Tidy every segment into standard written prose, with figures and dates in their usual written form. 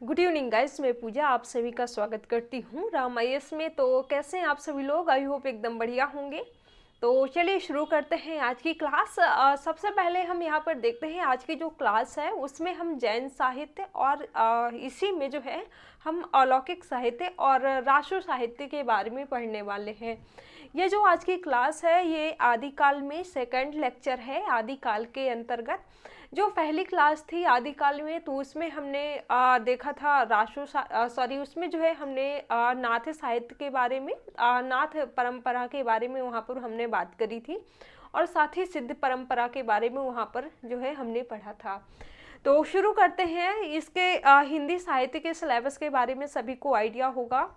Good evening guys, मैं पूजा आप सभी का स्वागत करती हूँ राम आईएएस में। तो कैसे हैं आप सभी लोग? आई होप एकदम बढ़िया होंगे। तो चलिए शुरू करते हैं आज की क्लास। सबसे पहले हम यहाँ पर देखते हैं आज की जो क्लास है उसमें हम जैन साहित्य और इसी में जो है हम अलौकिक साहित्य और राष्ट्र साहित्य के बारे में पढ़ने वाले हैं। ये जो आज की क्लास है ये आदिकाल में सेकंड लेक्चर है। आदिकाल के अंतर्गत जो पहली क्लास थी आदिकाल में, तो उसमें हमने देखा था उसमें जो है हमने नाथ साहित्य के बारे में, नाथ परंपरा के बारे में वहाँ पर हमने बात करी थी और साथ ही सिद्ध परंपरा के बारे में वहाँ पर जो है हमने पढ़ा था। तो शुरू करते हैं। इसके हिंदी साहित्य के सिलेबस के बारे में सभी को आइडिया होगा।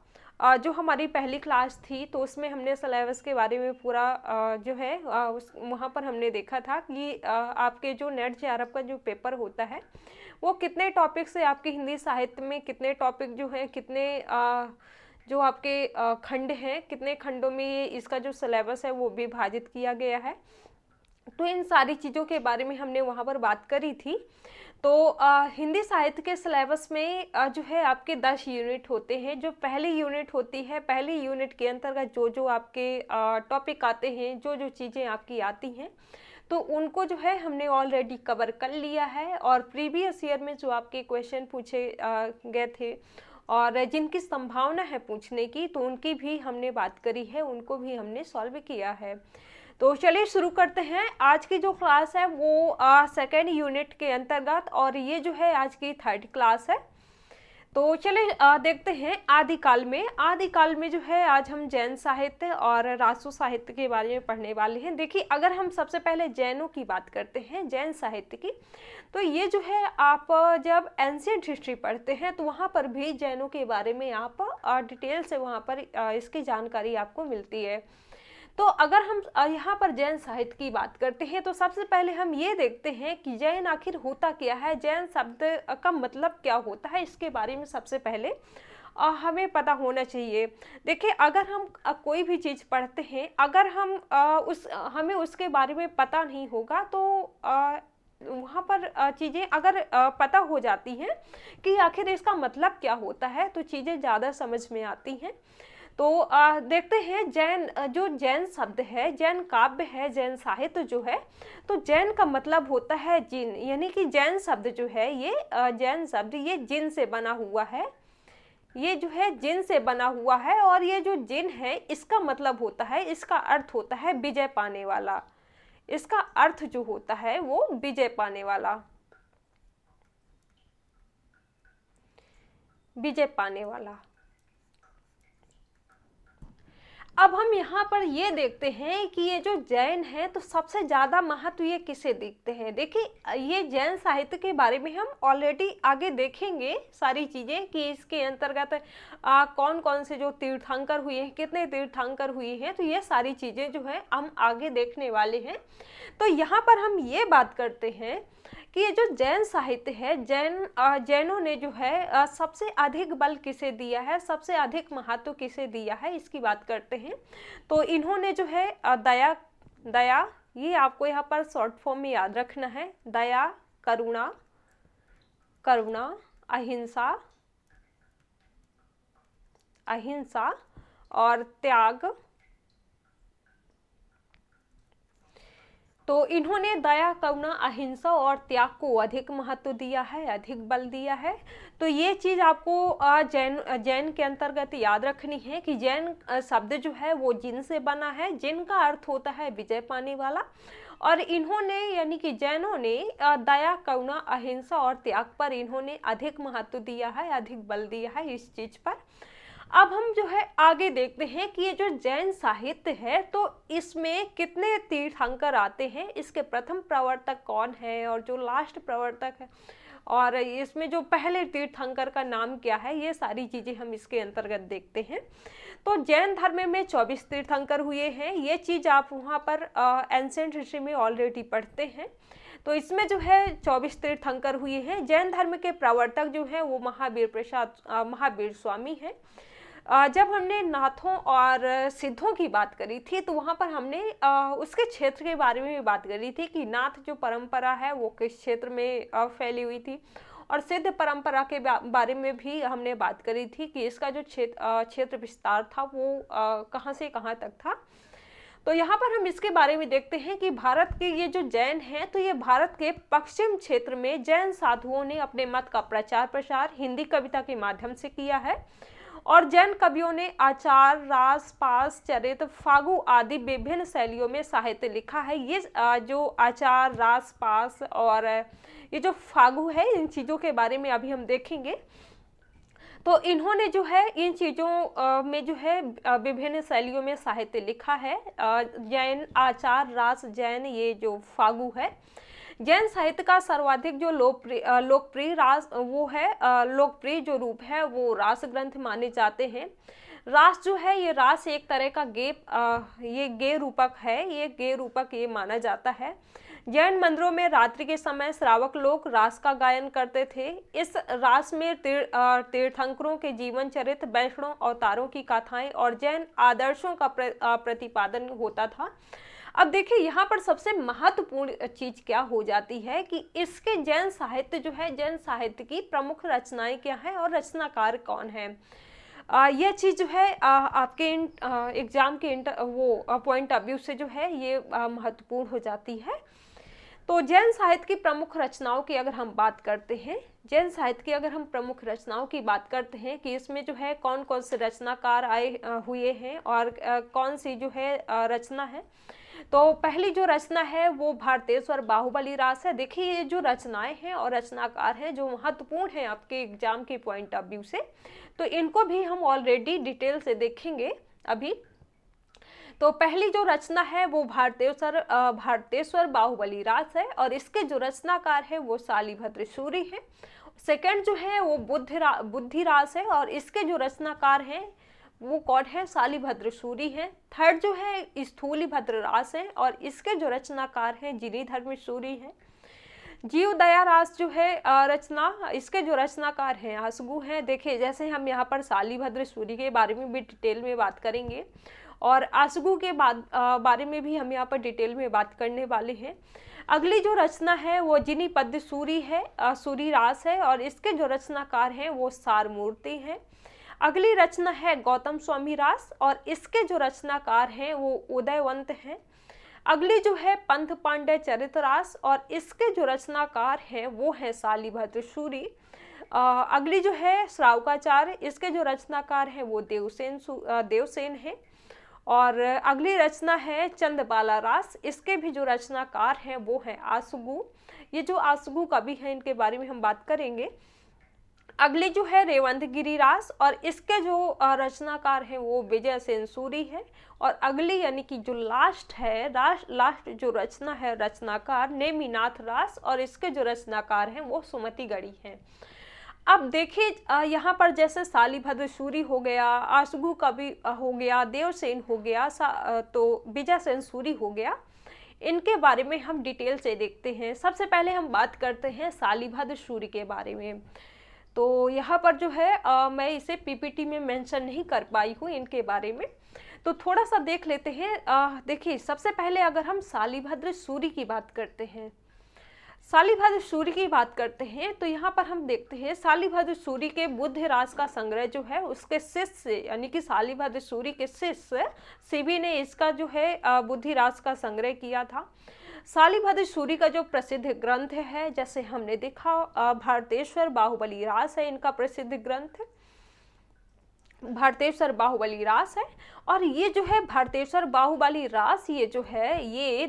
जो हमारी पहली क्लास थी तो उसमें हमने सिलेबस के बारे में पूरा जो है वहाँ पर हमने देखा था कि आपके जो नेट जेआरएफ का जो पेपर होता है वो कितने टॉपिक से आपके हिंदी साहित्य में कितने टॉपिक जो है कितने जो आपके खंड हैं, कितने खंडों में ये इसका जो सिलेबस है वो विभाजित किया गया है। तो इन सारी चीज़ों के बारे में हमने वहाँ पर बात करी थी। तो हिंदी साहित्य के सिलेबस में जो है आपके 10 यूनिट होते हैं। जो पहली यूनिट होती है, पहली यूनिट के अंतर्गत जो जो आपके टॉपिक आते हैं, जो जो चीज़ें आपकी आती हैं, तो उनको जो है हमने ऑलरेडी कवर कर लिया है। और प्रीवियस ईयर में जो आपके क्वेश्चन पूछे गए थे और जिनकी संभावना है पूछने की, तो उनकी भी हमने बात करी है, उनको भी हमने सॉल्व किया है। तो चलिए शुरू करते हैं। आज की जो क्लास है वो सेकेंड यूनिट के अंतर्गत, और ये जो है आज की थर्ड क्लास है। तो चलिए देखते हैं आदिकाल में। आदिकाल में जो है आज हम जैन साहित्य और राष्ट्र साहित्य के बारे में पढ़ने वाले हैं। देखिए, अगर हम सबसे पहले जैनों की बात करते हैं, जैन साहित्य की, तो ये जो है आप जब एंशिएंट हिस्ट्री पढ़ते हैं तो वहाँ पर भी जैनों के बारे में आप डिटेल से वहाँ पर इसकी जानकारी आपको मिलती है। तो अगर हम यहाँ पर जैन साहित्य की बात करते हैं तो सबसे पहले हम ये देखते हैं कि जैन आखिर होता क्या है, जैन शब्द का मतलब क्या होता है, इसके बारे में सबसे पहले हमें पता होना चाहिए। देखिए, अगर हम कोई भी चीज़ पढ़ते हैं, अगर हम हमें उसके बारे में पता नहीं होगा तो वहाँ पर चीज़ें अगर पता हो जाती हैं कि आखिर इसका मतलब क्या होता है, तो चीज़ें ज़्यादा समझ में आती हैं। तो देखते हैं जो जैन शब्द है, जैन काव्य है, जैन साहित्य जो है, तो जैन का मतलब होता है जिन, यानी कि जैन शब्द जो है ये जैन शब्द ये जिन से बना हुआ है। ये जो है जिन से बना हुआ है, और ये जो जिन है इसका मतलब होता है, इसका अर्थ होता है विजय पाने वाला। इसका अर्थ जो होता है वो विजय पाने वाला, विजय पाने वाला। अब हम यहाँ पर ये देखते हैं कि ये जो जैन है तो सबसे ज़्यादा महत्व ये किसे देखते हैं। देखिए, ये जैन साहित्य के बारे में हम ऑलरेडी आगे देखेंगे सारी चीज़ें कि इसके अंतर्गत कौन कौन से जो तीर्थंकर हुए हैं, कितने तीर्थंकर हुए हैं, तो ये सारी चीज़ें जो है हम आगे देखने वाले हैं। तो यहाँ पर हम ये बात करते हैं कि ये जो जैन साहित्य है, जैनों ने जो है सबसे अधिक बल किसे दिया है, सबसे अधिक महत्व किसे दिया है, इसकी बात करते हैं। तो इन्होंने जो है दया, ये आपको यहाँ पर शॉर्ट फॉर्म में याद रखना है, दया, करुणा, अहिंसा, और त्याग। तो इन्होंने दया, करुणा, अहिंसा और त्याग को अधिक महत्व दिया है, अधिक बल दिया है। तो ये चीज़ आपको जैन के अंतर्गत याद रखनी है कि जैन शब्द जो है वो जिन से बना है, जिन का अर्थ होता है विजय पाने वाला। और इन्होंने यानी कि जैनों ने दया, करुणा, अहिंसा और त्याग पर इन्होंने अधिक महत्व दिया है, अधिक बल दिया है इस चीज़ पर। अब हम जो है आगे देखते हैं कि ये जो जैन साहित्य है तो इसमें कितने तीर्थंकर आते हैं, इसके प्रथम प्रवर्तक कौन है और जो लास्ट प्रवर्तक है, और इसमें जो पहले तीर्थंकर का नाम क्या है, ये सारी चीज़ें हम इसके अंतर्गत देखते हैं। तो जैन धर्म में 24 तीर्थंकर हुए हैं। ये चीज़ आप वहाँ पर एंशिएंट हिस्ट्री में ऑलरेडी पढ़ते हैं। तो इसमें जो है 24 तीर्थंकर हुए हैं। जैन धर्म के प्रवर्तक जो हैं वो महावीर स्वामी हैं। जब हमने नाथों और सिद्धों की बात करी थी तो वहाँ पर हमने उसके क्षेत्र के बारे में भी बात करी थी कि नाथ जो परंपरा है वो किस क्षेत्र में फैली हुई थी, और सिद्ध परंपरा के बारे में भी हमने बात करी थी कि इसका जो क्षेत्र विस्तार था वो कहाँ से कहाँ तक था। तो यहाँ पर हम इसके बारे में देखते हैं कि भारत के ये जो जैन हैं, तो ये भारत के पश्चिम क्षेत्र में जैन साधुओं ने अपने मत का प्रचार प्रसार हिंदी कविता के माध्यम से किया है। और जैन कवियों ने आचार, रास, पास, चरित, फागु आदि विभिन्न शैलियों में साहित्य लिखा है। ये जो आचार, रास, पास और ये जो फागु है, इन चीज़ों के बारे में अभी हम देखेंगे। तो इन्होंने जो है इन चीज़ों में जो है विभिन्न शैलियों में साहित्य लिखा है। जैन, आचार, रास, जैन, ये जो फागु है। जैन साहित्य का सर्वाधिक जो लोकप्रिय रास वो है लोकप्रिय जो रूप है वो रास ग्रंथ माने जाते हैं। रास जो है ये रास एक तरह का ये गे रूपक है, ये गे रूपक ये माना जाता है। जैन मंदिरों में रात्रि के समय श्रावक लोग रास का गायन करते थे। इस रास में तीर्थंकरों के जीवन चरित्र, वैष्णव अवतारों की कथाएं और जैन आदर्शों का प्रतिपादन होता था। अब देखिए यहाँ पर सबसे महत्वपूर्ण चीज क्या हो जाती है कि इसके जैन साहित्य जो है, जैन साहित्य की प्रमुख रचनाएं क्या है और रचनाकार कौन है। यह चीज़ जो है आपके एग्जाम के पॉइंट ऑफ व्यू से जो है ये महत्वपूर्ण हो जाती है। तो जैन साहित्य की प्रमुख रचनाओं की अगर हम बात करते हैं, जैन साहित्य की अगर हम प्रमुख रचनाओं की बात करते हैं कि इसमें जो है कौन कौन से रचनाकार आए हुए हैं और कौन सी जो है रचना है। तो पहली जो रचना है वो भारतेश्वर बाहुबली रास है। देखिए ये जो रचनाएं हैं और रचनाकार हैं जो महत्वपूर्ण हैं आपके एग्जाम के पॉइंट ऑफ व्यू से, तो इनको भी हम ऑलरेडी डिटेल से देखेंगे अभी। तो पहली जो रचना है वो भारतेश्वर बाहुबली रास है और इसके जो रचनाकार है वो शालिभद्र सूरी है। सेकंड जो है वो बुद्धि रास है और इसके जो रचनाकार हैं वो कौन है, शालिभद्र सूरी है। थर्ड जो है स्थूलिभद्र रास है और इसके जो रचनाकार हैं जिनीधर्म सूरी है। जीव दया रास जो है रचना, इसके जो रचनाकार हैं आसगु हैं। देखिए जैसे हम यहाँ पर शालिभद्र सूरी के बारे में भी डिटेल में बात करेंगे और आसगु के बारे में भी हम यहाँ पर डिटेल में बात करने वाले हैं। अगली जो रचना है वो जिनी पद्य सूरी है, सूरी रास है और इसके जो रचनाकार हैं वो सारमूर्ति हैं। अगली रचना है गौतम स्वामी रास और इसके जो रचनाकार हैं वो उदयवंत हैं। अगली जो है पंथ पांडे चरित रास और इसके जो रचनाकार हैं वो है शालिभद्र सूरी। अगली जो है श्रावकाचार्य, इसके जो रचनाकार हैं वो देवसेन हैं। और अगली रचना है चंदबाला रास, इसके भी जो रचनाकार हैं वो है आसगु। ये जो आसगु कवि हैं इनके बारे में हम बात करेंगे। अगली जो है रेवंत गिरी रास और इसके जो रचनाकार हैं वो विजय सेन सूरी है। और अगली यानी कि जो लास्ट जो रचना है रचनाकार नेमिनाथ रास और इसके जो रचनाकार हैं वो सुमति गढ़ी हैं। अब देखिए यहाँ पर जैसे शालिभद्र सूरी हो गया, आसगु कवि हो गया, देवसेन हो गया, तो विजय सेन सूरी हो गया, इनके बारे में हम डिटेल से देखते हैं। सबसे पहले हम बात करते हैं शालिभद्र सूरी के बारे में। तो यहाँ पर जो है मैं इसे पीपीटी में मेंशन नहीं कर पाई हूँ इनके बारे में, तो थोड़ा सा देख लेते हैं। देखिए सबसे पहले अगर हम शालिभद्र सूरी की बात करते हैं, शालिभद्र सूरी की बात करते हैं तो यहाँ पर हम देखते हैं शालिभद्र सूरी के बुद्ध रास का संग्रह जो है उसके शिष्य यानी कि शालिभद्र सूरी के शिष्य शिवी ने इसका जो है बुद्धि रास का संग्रह किया था। शालिभद्र सूरी का जो प्रसिद्ध ग्रंथ है जैसे हमने देखा भारतेश्वर बाहुबली रास है, इनका प्रसिद्ध ग्रंथ भारतेश्वर बाहुबली रास है। और ये जो है भारतेश्वर बाहुबली रास ये जो है ये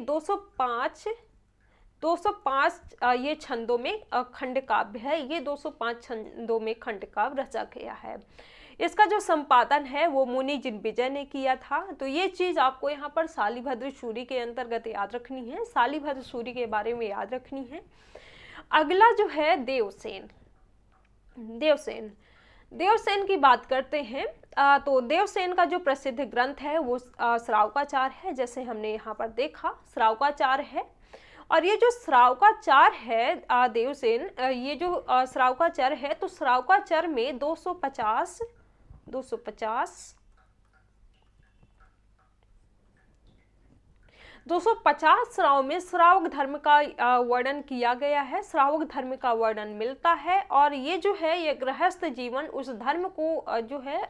205 ये छंदों में खंड काव्य है, ये 205 छंदों में खंड काव्य रचा गया है। इसका जो संपादन है वो मुनि जिनविजय ने किया था। तो ये चीज आपको यहाँ पर शालिभद्र सूरी के अंतर्गत याद रखनी है, शालिभद्र सूरी के बारे में याद रखनी है। अगला जो है देवसेन की बात करते हैं। तो देवसेन का जो प्रसिद्ध ग्रंथ है वो श्रावकाचार है, जैसे हमने यहाँ पर देखा श्रावकाचार है। और ये जो श्रावकाचार है देवसेन, ये जो श्रावकाचार है तो श्रावकाचार में 250 250 250 श्राव में श्रावक धर्म का वर्णन किया गया है, श्रावक धर्म का वर्णन मिलता है। और ये जो है ये गृहस्थ जीवन उस धर्म को जो है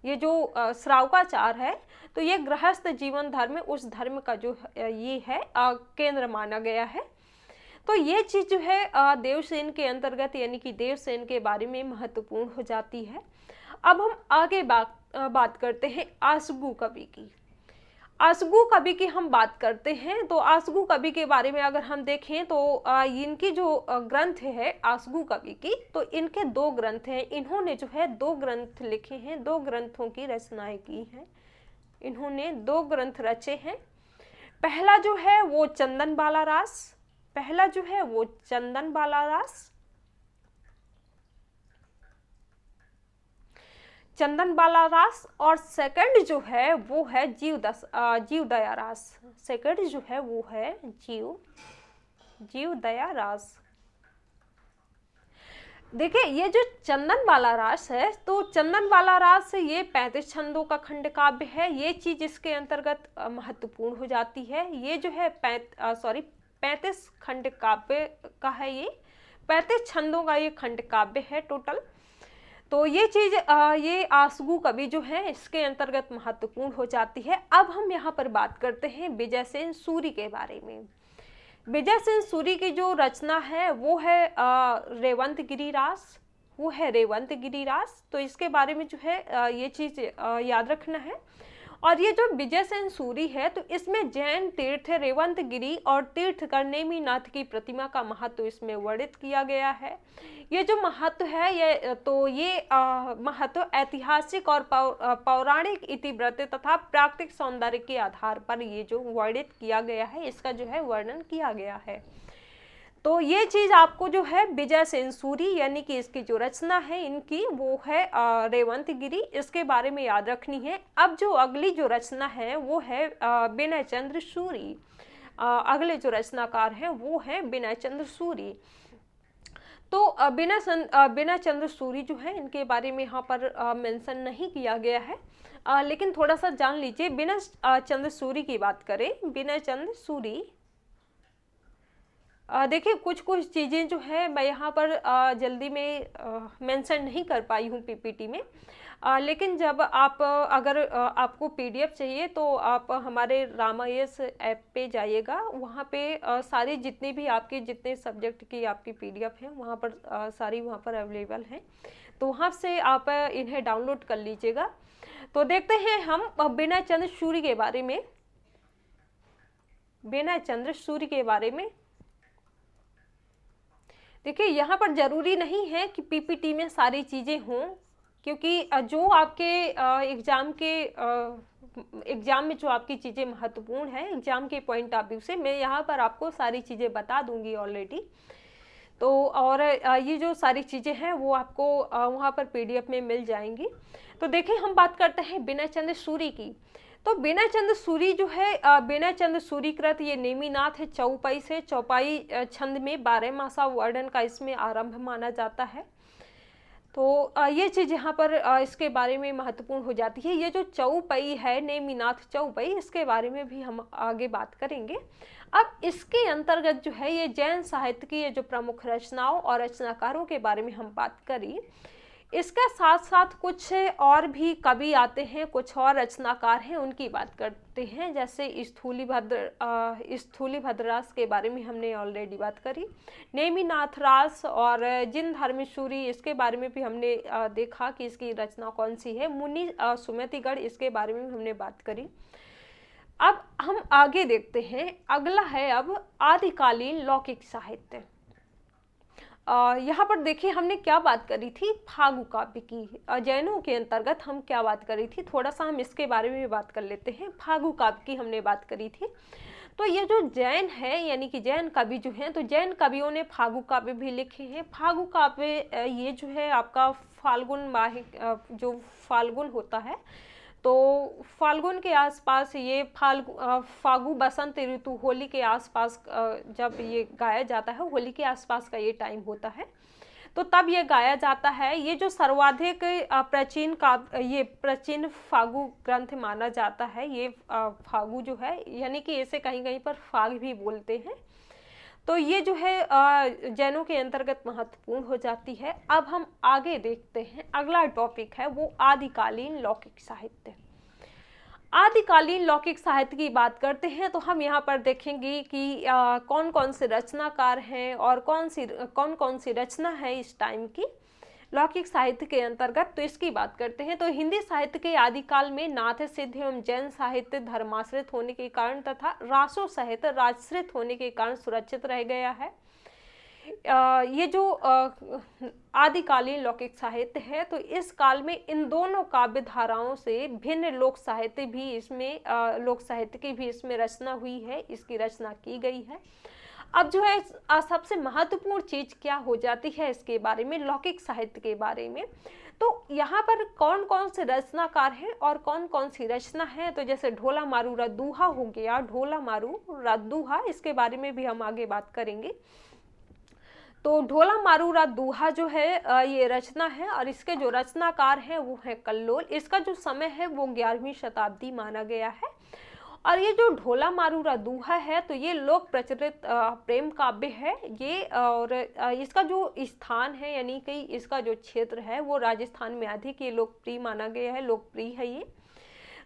ये जो श्रावकाचार है, तो ये गृहस्थ जीवन धर्म उस धर्म का जो ये है केंद्र माना गया है। तो ये चीज जो है देवसेन के अंतर्गत यानी कि देवसेन के बारे में महत्वपूर्ण हो जाती है। अब हम आगे बात करते हैं आसगु कवि की। आसगु कवि की हम बात करते हैं, तो आसगु कवि के बारे में अगर हम देखें तो इनकी जो ग्रंथ है आसगु कवि की, तो इनके 2 ग्रंथ हैं। इन्होंने जो है 2 ग्रंथ लिखे हैं, 2 ग्रंथों की रचनाएं की हैं। इन्होंने 2 ग्रंथ रचे हैं। पहला जो है वो चंदन बाला रास, पहला जो है वो चंदन बाला रास, चंदन बाला रास, और सेकंड जो है वो है जीव दया रास। सेकंड जो है वो है जीव दया रास। देखिए ये जो चंदन बाला रास है, तो चंदन बाला रास ये 35 छंदों का खंड काव्य है। ये चीज इसके अंतर्गत महत्वपूर्ण हो जाती है। ये जो है 35 खंड काव्य का है, ये 35 छंदों का ये खंड काव्य है टोटल। तो ये चीज ये आसगु कवि जो है इसके अंतर्गत महत्वपूर्ण हो जाती है। अब हम यहाँ पर बात करते हैं विजय सेन सूरी के बारे में। विजय सेन सूरी की जो रचना है वो है रेवंत गिरिरास, वो है रेवंत गिरिरास। तो इसके बारे में जो है ये चीज याद रखना है। और ये जो विजय सेन सूरी है, तो इसमें जैन तीर्थ रेवंत गिरी और तीर्थकर नेमिनाथ की प्रतिमा का महत्व इसमें वर्णित किया गया है। ये जो महत्व है ये महत्व ऐतिहासिक और पौराणिक इतिवृत्त तथा प्राकृतिक सौंदर्य के आधार पर ये जो वर्णित किया गया है, इसका जो है वर्णन किया गया है। तो ये चीज आपको जो है विजय सेन सूरी यानी कि इसकी जो रचना है इनकी वो है रेवंत गिरी, इसके बारे में याद रखनी है। अब जो अगली जो रचना है वो है विनय चंद्र सूरी। अगले जो रचनाकार हैं वो है विनय चंद्र सूरी। तो विनय चंद्र सूरी जो है इनके बारे में यहाँ पर मेंशन नहीं किया गया है, लेकिन थोड़ा सा जान लीजिए। विनय चंद्र सूरी की बात करें, विनय चंद्र सूरी देखिए कुछ चीज़ें जो है मैं यहाँ पर जल्दी में मेंशन नहीं कर पाई हूँ पीपीटी में, लेकिन जब आप अगर आपको पीडीएफ चाहिए तो आप हमारे रामायस ऐप पे जाइएगा। वहाँ पे सारी जितनी भी आपके जितने सब्जेक्ट की आपकी पीडीएफ है वहाँ पर सारी वहाँ पर अवेलेबल हैं, तो वहाँ से आप इन्हें डाउनलोड कर लीजिएगा। तो देखते हैं हम विनय चंद्र सूरी के बारे में। विनय चंद्र सूरी के बारे में देखिए यहाँ पर जरूरी नहीं है कि पीपीटी में सारी चीज़ें हों, क्योंकि जो आपके एग्जाम में जो आपकी चीज़ें महत्वपूर्ण है एग्जाम के पॉइंट ऑफ व्यू से, मैं यहाँ पर आपको सारी चीज़ें बता दूंगी ऑलरेडी। तो और ये जो सारी चीज़ें हैं वो आपको वहाँ पर पीडीएफ में मिल जाएंगी। तो देखिए हम बात करते हैं विनय चंद्र सूरी की। तो विनय चंद्र सूरी जो है विनय चंद्र सूरी कृत ये नेमिनाथ है चौपाई से, चौपाई छंद में 12 मासा वर्णन का इसमें आरंभ माना जाता है। तो ये चीज़ यहाँ पर इसके बारे में महत्वपूर्ण हो जाती है। ये जो चौपाई है नेमिनाथ चौपाई, इसके बारे में भी हम आगे बात करेंगे। अब इसके अंतर्गत जो है ये जैन साहित्य की ये जो प्रमुख रचनाओं और रचनाकारों के बारे में हम बात करें। इसके साथ साथ कुछ और भी कवि आते हैं, कुछ और रचनाकार हैं, उनकी बात करते हैं। जैसे स्थूलीभद्र रास के बारे में हमने ऑलरेडी बात करी। नेमिनाथ रास और जिन धर्मेश्वरी, इसके बारे में भी हमने देखा कि इसकी रचना कौन सी है। मुनि सुमतिगढ़, इसके बारे में भी हमने बात करी। अब हम आगे देखते हैं, अगला है अब आदिकालीन लौकिक साहित्य। यहाँ पर देखिए हमने क्या बात करी थी, फागु काव्य की। जैनों के अंतर्गत हम क्या बात करी थी, थोड़ा सा हम इसके बारे में भी बात कर लेते हैं। फागु काव्य की हमने बात करी थी। तो ये जो जैन है यानी कि जैन कवि जो हैं, तो जैन कवियों ने फागु काव्य भी लिखे हैं। फागु काव्य ये जो है आपका फाल्गुन माह जो फाल्गुन होता है, तो फाल्गुन के आसपास ये फागु बसंत ऋतु होली के आसपास जब ये गाया जाता है, होली के आसपास का ये टाइम होता है। तो तब ये गाया जाता है। ये जो सर्वाधिक प्राचीन काव्य, ये प्राचीन फागु ग्रंथ माना जाता है। ये फागु जो है, यानी कि इसे कहीं कहीं पर फाग भी बोलते हैं। तो ये जो है जैनों के अंतर्गत महत्वपूर्ण हो जाती है। अब हम आगे देखते हैं, अगला टॉपिक है वो आदिकालीन लौकिक साहित्य। आदिकालीन लौकिक साहित्य की बात करते हैं तो हम यहाँ पर देखेंगे कि कौन कौन से रचनाकार हैं और कौन कौन सी रचना है इस टाइम की लौकिक साहित्य के अंतर्गत। तो इसकी बात करते हैं तो हिंदी साहित्य के आदिकाल में नाथ सिद्ध एवं जैन साहित्य धर्माश्रित होने के कारण तथा रासो साहित्य राजश्रित होने के कारण सुरक्षित रह गया है। ये जो आदिकालीन लौकिक साहित्य है तो इस काल में इन दोनों काव्य धाराओं से भिन्न लोक साहित्य भी इसमें लोक साहित्य की भी इसमें रचना हुई है, इसकी रचना की गई है। अब जो है सबसे महत्वपूर्ण चीज क्या हो जाती है इसके बारे में, लौकिक साहित्य के बारे में। तो यहाँ पर कौन कौन से रचनाकार हैं और कौन कौन सी रचना है, तो जैसे ढोला मारू रद्दूहा हो गया, ढोला मारू रद्दूहा, इसके बारे में भी हम आगे बात करेंगे। तो ढोला मारू रद्दूहा जो है ये रचना है और इसके जो रचनाकार हैं वो है कल्लोल। इसका जो समय है वो 11वीं शताब्दी माना गया है। और ये जो ढोला मारू रद्दूहा है तो ये लोक प्रचलित प्रेम काव्य है ये, और इसका जो स्थान है यानी कि इसका जो क्षेत्र है वो राजस्थान में अधिक ये लोकप्रिय माना गया है, लोकप्रिय है ये।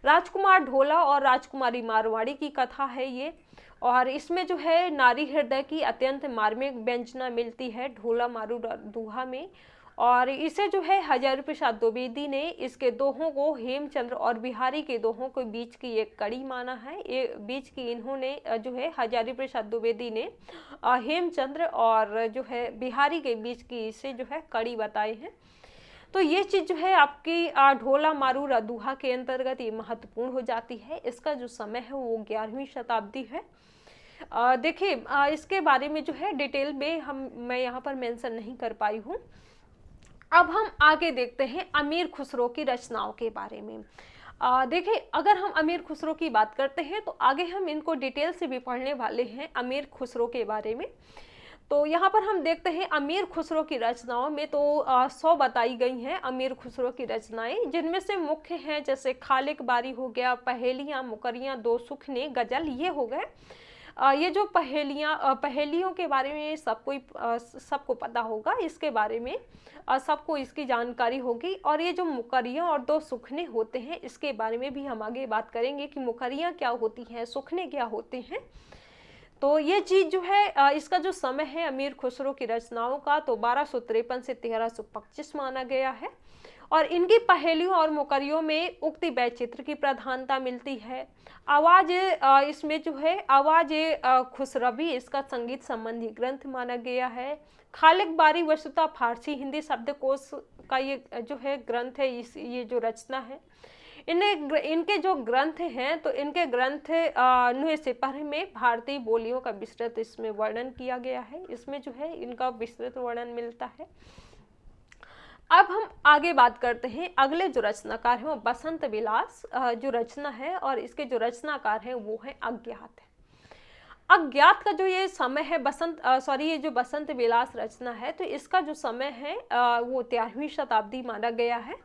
राजकुमार ढोला और राजकुमारी मारवाड़ी की कथा है ये, और इसमें जो है नारी हृदय की अत्यंत मार्मिक व्यंजना मिलती है ढोला मारू रद्दूहा में। और इसे जो है हजारी प्रसाद द्विवेदी ने इसके दोहों को हेमचंद्र और बिहारी के दोहों के बीच की एक कड़ी माना है। ये बीच की इन्होंने जो है हजारी प्रसाद द्विवेदी ने हेमचंद्र और जो है बिहारी के बीच की इसे जो है कड़ी बताई है। तो ये चीज़ जो है आपकी ढोला मारू रद्दूहा के अंतर्गत ये महत्वपूर्ण हो जाती है। इसका जो समय है वो 11वीं शताब्दी है। देखिए इसके बारे में जो है डिटेल में मैं यहाँ पर मेंशन नहीं कर पाई हूँ। अब हम आगे देखते हैं अमीर खुसरो की रचनाओं के बारे में। देखिए अगर हम अमीर खुसरो की बात करते हैं तो आगे हम इनको डिटेल से भी पढ़ने वाले हैं अमीर खुसरो के बारे में। तो यहाँ पर हम देखते हैं अमीर खुसरो की रचनाओं में तो 100 बताई गई हैं अमीर खुसरो की रचनाएं, जिनमें से मुख्य हैं जैसे खालिक बारी हो गया, पहेलियाँ, मुकरियाँ, दो सुखने, गजल, ये हो गए। ये जो पहेलियों के बारे में सबको पता होगा, इसके बारे में सबको इसकी जानकारी होगी। और ये जो मुकरियाँ और दो सुखने होते हैं इसके बारे में भी हम आगे बात करेंगे कि मुकरियाँ क्या होती हैं, सुखने क्या होते हैं। तो ये चीज़ जो है इसका जो समय है अमीर खुसरो की रचनाओं का तो 1253 से 1325 माना गया है। और इनकी पहेलियों और मुकरियों में उक्ति वैचित्र की प्रधानता मिलती है। आवाज इसमें जो है आवाज खुसरवी इसका संगीत संबंधी ग्रंथ माना गया है। खालिक बारी वस्तुतः फारसी हिंदी शब्दकोश का ये जो है ग्रंथ है, ये जो रचना है। इनके जो ग्रंथ हैं तो इनके ग्रंथ नुहे सिपहर में भारतीय बोलियों का विस्तृत इसमें वर्णन किया गया है। इसमें जो है इनका विस्तृत वर्णन मिलता है। अब हम आगे बात करते हैं अगले जो रचनाकार हैं वो बसंत विलास जो रचना है, और इसके जो रचनाकार हैं वो है अज्ञात है। अज्ञात का जो ये समय है ये जो बसंत विलास रचना है तो इसका जो समय है वो 13वीं शताब्दी माना गया है।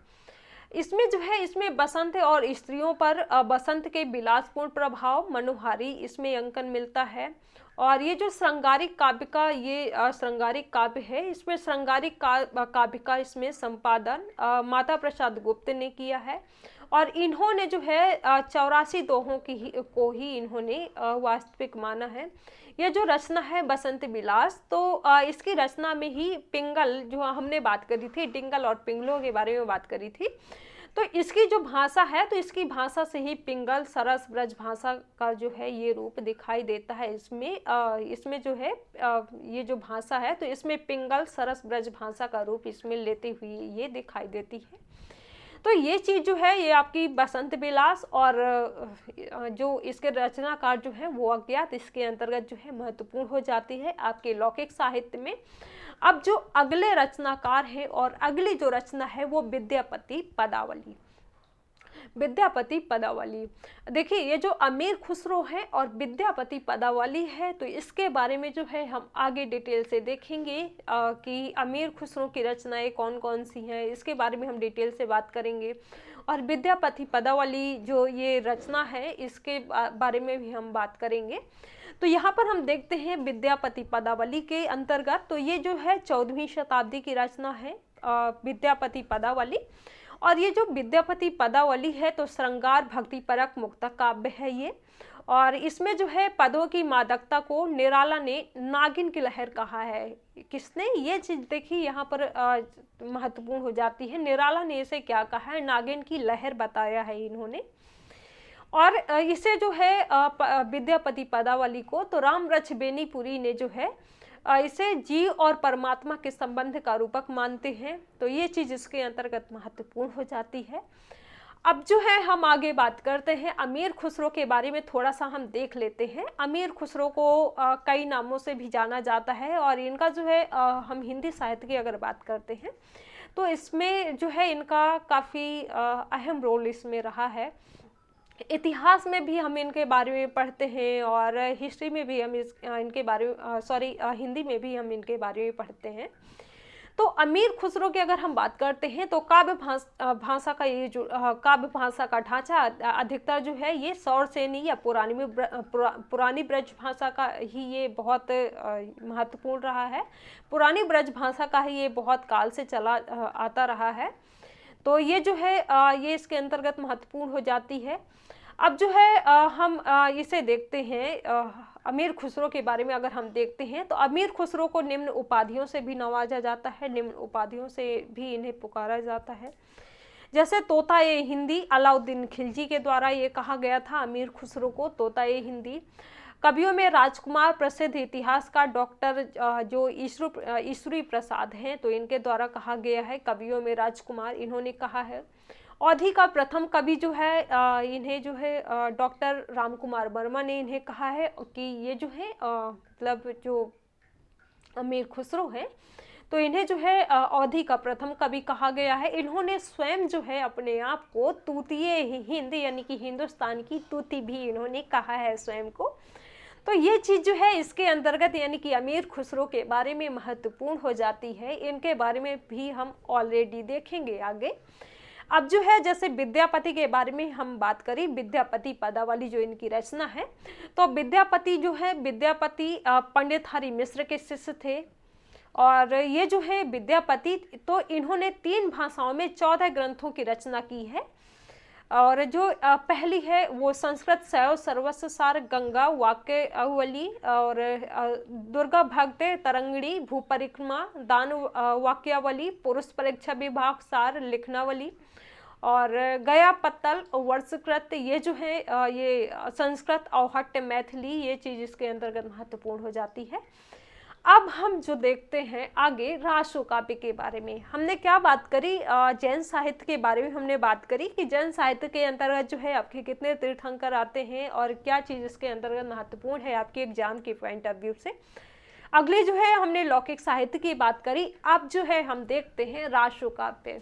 इसमें जो है इसमें बसंत और स्त्रियों पर बसंत के विलासपूर्ण प्रभाव मनोहारी इसमें अंकन मिलता है। और ये जो श्रृंगारिक काव्य का ये श्रृंगारिक काव्य है, इसमें श्रृंगारिक काव्य का इसमें संपादन माता प्रसाद गुप्त ने किया है। और इन्होंने जो है 84 दोहों को ही इन्होंने वास्तविक माना है। यह जो रचना है बसंत विलास तो इसकी रचना में ही पिंगल जो हमने बात करी थी, डिंगल और पिंगलों के बारे में बात करी थी, तो इसकी जो भाषा है तो इसकी भाषा से ही पिंगल सरस ब्रज भाषा का जो है ये रूप दिखाई देता है। इसमें जो है ये जो भाषा है तो इसमें पिंगल सरस ब्रज भाषा का रूप इसमें लेते हुए ये दिखाई देती है। तो ये चीज़ जो है ये आपकी बसंत विलास और जो इसके रचनाकार जो है वो अज्ञात इसके अंतर्गत जो है महत्वपूर्ण हो जाती है आपके लौकिक साहित्य में। अब जो अगले रचनाकार हैं और अगली जो रचना है वो विद्यापति पदावली। विद्यापति पदावली। देखिए ये जो अमीर खुसरो है और विद्यापति पदावली है, तो इसके बारे में जो है हम आगे डिटेल से देखेंगे कि अमीर खुसरो की रचनाएं कौन कौन सी हैं, इसके बारे में हम डिटेल से बात करेंगे। और विद्यापति पदावली जो ये रचना है इसके बारे में भी हम बात करेंगे। तो यहाँ पर हम देखते हैं विद्यापति पदावली के अंतर्गत, तो ये जो है 14वीं शताब्दी की रचना है विद्यापति पदावली। और ये जो विद्यापति पदावली है तो श्रृंगार भक्ति परक मुक्तक काव्य है ये। और इसमें जो है पदों की मादकता को निराला ने नागिन की लहर कहा है। किसने? ये चीज देखिए यहाँ पर महत्वपूर्ण हो जाती है। निराला ने इसे क्या कहा है? नागिन की लहर बताया है इन्होंने। और इसे जो है विद्यापति पदावली को तो रामरच बेनीपुरी ने जो है इसे जीव और परमात्मा के संबंध का रूपक मानते हैं। तो ये चीज इसके अंतर्गत महत्वपूर्ण हो जाती है। अब जो है हम आगे बात करते हैं अमीर खुसरो के बारे में, थोड़ा सा हम देख लेते हैं। अमीर खुसरो को कई नामों से भी जाना जाता है और इनका जो है हम हिंदी साहित्य की अगर बात करते हैं तो इसमें जो है इनका काफ़ी अहम रोल इसमें रहा है। इतिहास में भी हम इनके बारे में पढ़ते हैं और हिस्ट्री में भी हम इनके बारे में हिंदी में भी हम इनके बारे में पढ़ते हैं। तो अमीर खुसरो की अगर हम बात करते हैं तो काव्य भाषा का ये जो काव्य भाषा का ढांचा अधिकतर जो है ये सौरसेनी या पुरानी ब्रज भाषा का ही ये बहुत महत्वपूर्ण रहा है। पुरानी ब्रज भाषा का ही ये बहुत काल से चला आता रहा है। तो ये जो है ये इसके अंतर्गत महत्वपूर्ण हो जाती है। अब जो है हम इसे देखते हैं अमीर खुसरो के बारे में अगर हम देखते हैं तो अमीर खुसरो को निम्न उपाधियों से भी नवाजा जाता है, निम्न उपाधियों से भी इन्हें पुकारा जाता है। जैसे तोता ए हिंदी, अलाउद्दीन खिलजी के द्वारा ये कहा गया था अमीर खुसरो को तोता ए हिंदी। कवियों में राजकुमार प्रसिद्ध इतिहासकार डॉक्टर जो ईश्वरी प्रसाद हैं तो इनके द्वारा कहा गया है, कवियों में राजकुमार इन्होंने कहा है। अवधि का प्रथम कवि जो है इन्हें जो है डॉक्टर राम कुमार वर्मा ने इन्हें कहा है कि ये जो है मतलब जो अमीर खुसरो है तो इन्हें जो है अवधि का प्रथम कवि कहा गया है। इन्होंने स्वयं जो है अपने आप को तूतीय हिंद यानी कि हिंदुस्तान की तूती भी इन्होंने कहा है स्वयं को। तो ये चीज़ जो है इसके अंतर्गत यानी कि अमीर खुसरो के बारे में महत्वपूर्ण हो जाती है। इनके बारे में भी हम ऑलरेडी देखेंगे आगे। अब जो है जैसे विद्यापति के बारे में हम बात करें, विद्यापति पदावली जो इनकी रचना है, तो विद्यापति जो है विद्यापति पंडित हरि मिश्र के शिष्य थे। और ये जो है विद्यापति तो इन्होंने 3 भाषाओं में 14 ग्रंथों की रचना की है। और जो पहली है वो संस्कृत शैव सर्वस्व सार गंगा वाक्यावली और दुर्गा भक्त तरंगिणी भूपरिक्रमा दान वाक्यावली पुरुष परीक्षा विभाग सार लिखनावली और गया पत्तल वर्षकृत ये जो है ये संस्कृत औहट्य मैथिली ये चीज़ इसके अंतर्गत महत्वपूर्ण हो जाती है। अब हम जो देखते हैं आगे रासो काव्य के बारे में। हमने क्या बात करी? जैन साहित्य के बारे में हमने बात करी कि जैन साहित्य के अंतर्गत जो है आपके कितने तीर्थंकर आते हैं और क्या चीज़ इसके अंतर्गत महत्वपूर्ण है आपके एग्जाम के पॉइंट ऑफ व्यू से। अगले जो है हमने लौकिक साहित्य की बात करी। अब जो है हम देखते हैं रासो काव्य।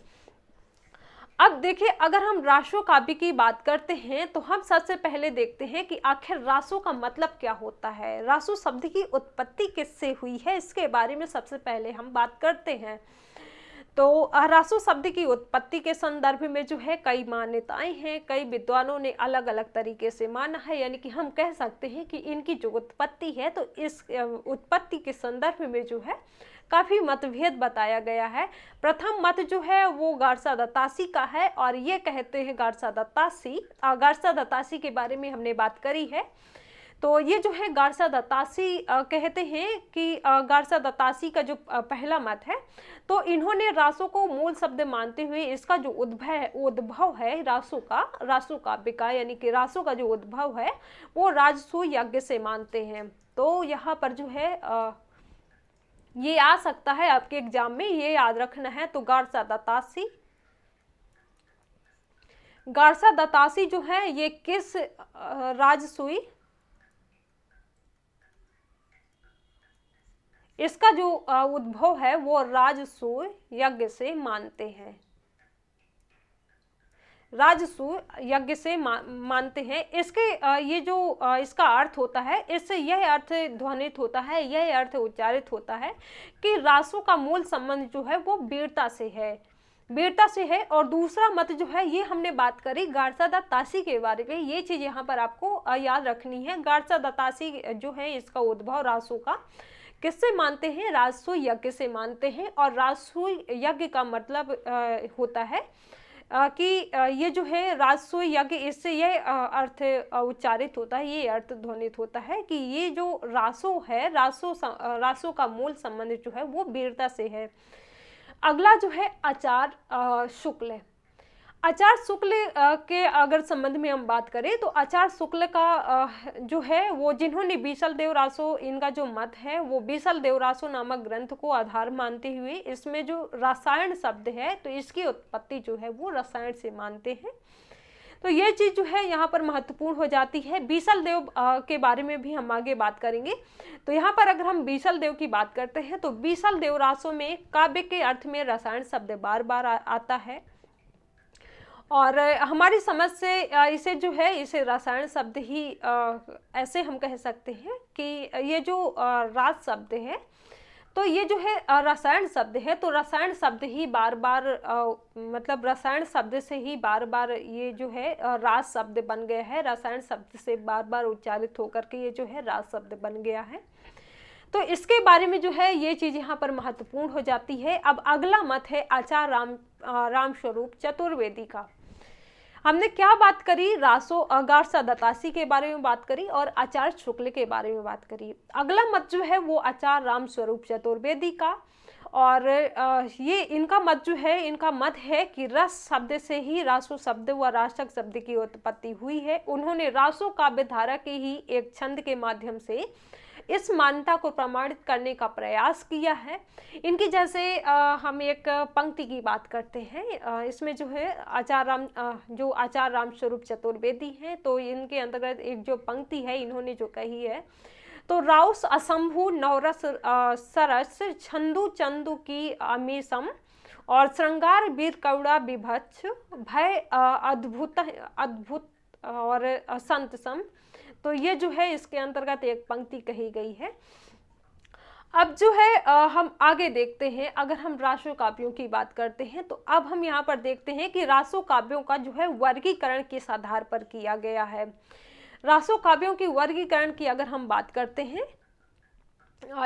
अब देखिए अगर हम रासो काव्य की बात करते हैं तो हम सबसे पहले देखते हैं कि आखिर रासो का मतलब क्या होता है, रासो शब्द की उत्पत्ति किससे हुई है, इसके बारे में सबसे पहले हम बात करते हैं। तो रासो शब्द की उत्पत्ति के संदर्भ में जो है कई मान्यताएं हैं, कई विद्वानों ने अलग अलग तरीके से माना है। यानी कि हम कह सकते हैं कि इनकी जो उत्पत्ति है तो इस उत्पत्ति के संदर्भ में जो है काफ़ी मतभेद बताया गया है। प्रथम मत जो है वो गारसा दत्तासी का है और ये कहते हैं गारसा दत्तासी के बारे में हमने बात करी है। तो ये जो है गारसा दत्तासी कहते हैं कि गारसा दत्तासी का जो पहला मत है तो इन्होंने रासो को मूल शब्द मानते हुए इसका जो उद्भव है रासो काव्य का यानी कि रासो का जो उद्भव है वो राजसू यज्ञ से मानते हैं। तो यहाँ पर जो है ये आ सकता है आपके एग्जाम में, ये याद रखना है। तो गारसा दत्तासी जो है ये किस राजसूई इसका जो उद्भव है वो राजसूय यज्ञ से मानते हैं। राजसू यज्ञ से मानते हैं। इसके ये जो इसका अर्थ होता है, इससे यह अर्थ ध्वनित होता है, यह अर्थ उच्चारित होता है कि रासों का मूल संबंध जो है वो वीरता से है, वीरता से है। और दूसरा मत जो है, ये हमने बात करी गारसा दत्तासी के बारे में, ये चीज यहाँ पर आपको याद रखनी है। गारसा दत्तासी जो है इसका उद्भव रासों का किससे मानते हैं, राजसू यज्ञ से मानते हैं। और राजसू यज्ञ का मतलब होता है कि ये जो है राजसू यज्ञ, इससे यह अर्थ उच्चारित होता है, ये अर्थ ध्वनित होता है कि ये जो रासो है, रासो का मूल संबंध जो है वो वीरता से है। अगला जो है आचार शुक्ल। आचार शुक्ल के अगर संबंध में हम बात करें तो आचार शुक्ल का जो है वो, जिन्होंने बीसल देव रासो, इनका जो मत है वो बीसल देव रासो नामक ग्रंथ को आधार मानते हुए इसमें जो रसायन शब्द है तो इसकी उत्पत्ति जो है वो रसायन से मानते हैं। तो ये चीज जो है यहाँ पर महत्वपूर्ण हो जाती है। बीसल देव के बारे में भी हम आगे बात करेंगे। तो यहाँ पर अगर हम बीसल देव की बात करते हैं तो बीसल देव रासो में काव्य के अर्थ में रसायन शब्द बार बार आता है, और हमारी समझ से इसे जो है, इसे रसायन शब्द ही ऐसे हम कह सकते हैं कि ये जो रास शब्द है तो ये जो है रसायन शब्द है, तो रसायन शब्द ही बार बार मतलब रसायन शब्द से ही बार बार ये जो है रास शब्द बन गया है, रसायन शब्द से बार बार उच्चारित होकर के ये जो है रास शब्द बन गया है। तो इसके बारे में जो है ये चीज यहाँ पर महत्वपूर्ण हो जाती है। अब अगला मत है आचार राम स्वरूप चतुर्वेदी का। हमने क्या बात करी, रासो गारसा दत्तासी के बारे में बात करी और आचार शुक्ल के बारे में बात करी। अगला मत जो है वो आचार राम स्वरूप चतुर्वेदी का, और ये इनका मत जो है, इनका मत है कि रस शब्द से ही रासो शब्द व राशक शब्द की उत्पत्ति हुई है। उन्होंने रासो काव्य धारा के ही एक छंद के माध्यम से इस मान्यता को प्रमाणित करने का प्रयास किया है। इनकी जैसे हम एक पंक्ति की बात करते हैं, इसमें जो है जो आचार राम स्वरूप चतुर्वेदी हैं, तो इनके अंतर्गत एक जो पंक्ति है इन्होंने जो कही है, तो राउस असंभु नवरस सरस छंदु चंदु की अमीसम और श्रृंगार वीर कौड़ा विभत्स भय अद्भुत अद्भुत और संत सम। तो ये जो है इसके अंतर्गत एक पंक्ति कही गई है। अब जो है हम आगे देखते हैं, अगर हम रासो काव्यों की बात करते हैं तो अब हम यहाँ पर देखते हैं कि रासो काव्यों का जो है वर्गीकरण किस आधार पर किया गया है। रासो काव्यों की वर्गीकरण की अगर हम बात करते हैं,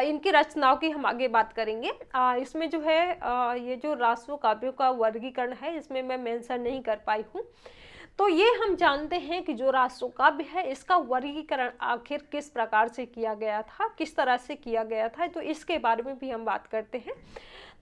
इनकी रचनाओं की हम आगे बात करेंगे। इसमें जो है ये जो रासो काव्यों का वर्गीकरण है इसमें मैं मेंशन नहीं कर पाई हूँ। तो ये हम जानते हैं कि जो रासो काव्य है इसका वर्गीकरण आखिर किस प्रकार से किया गया था, किस तरह से किया गया था, तो इसके बारे में भी हम बात करते हैं।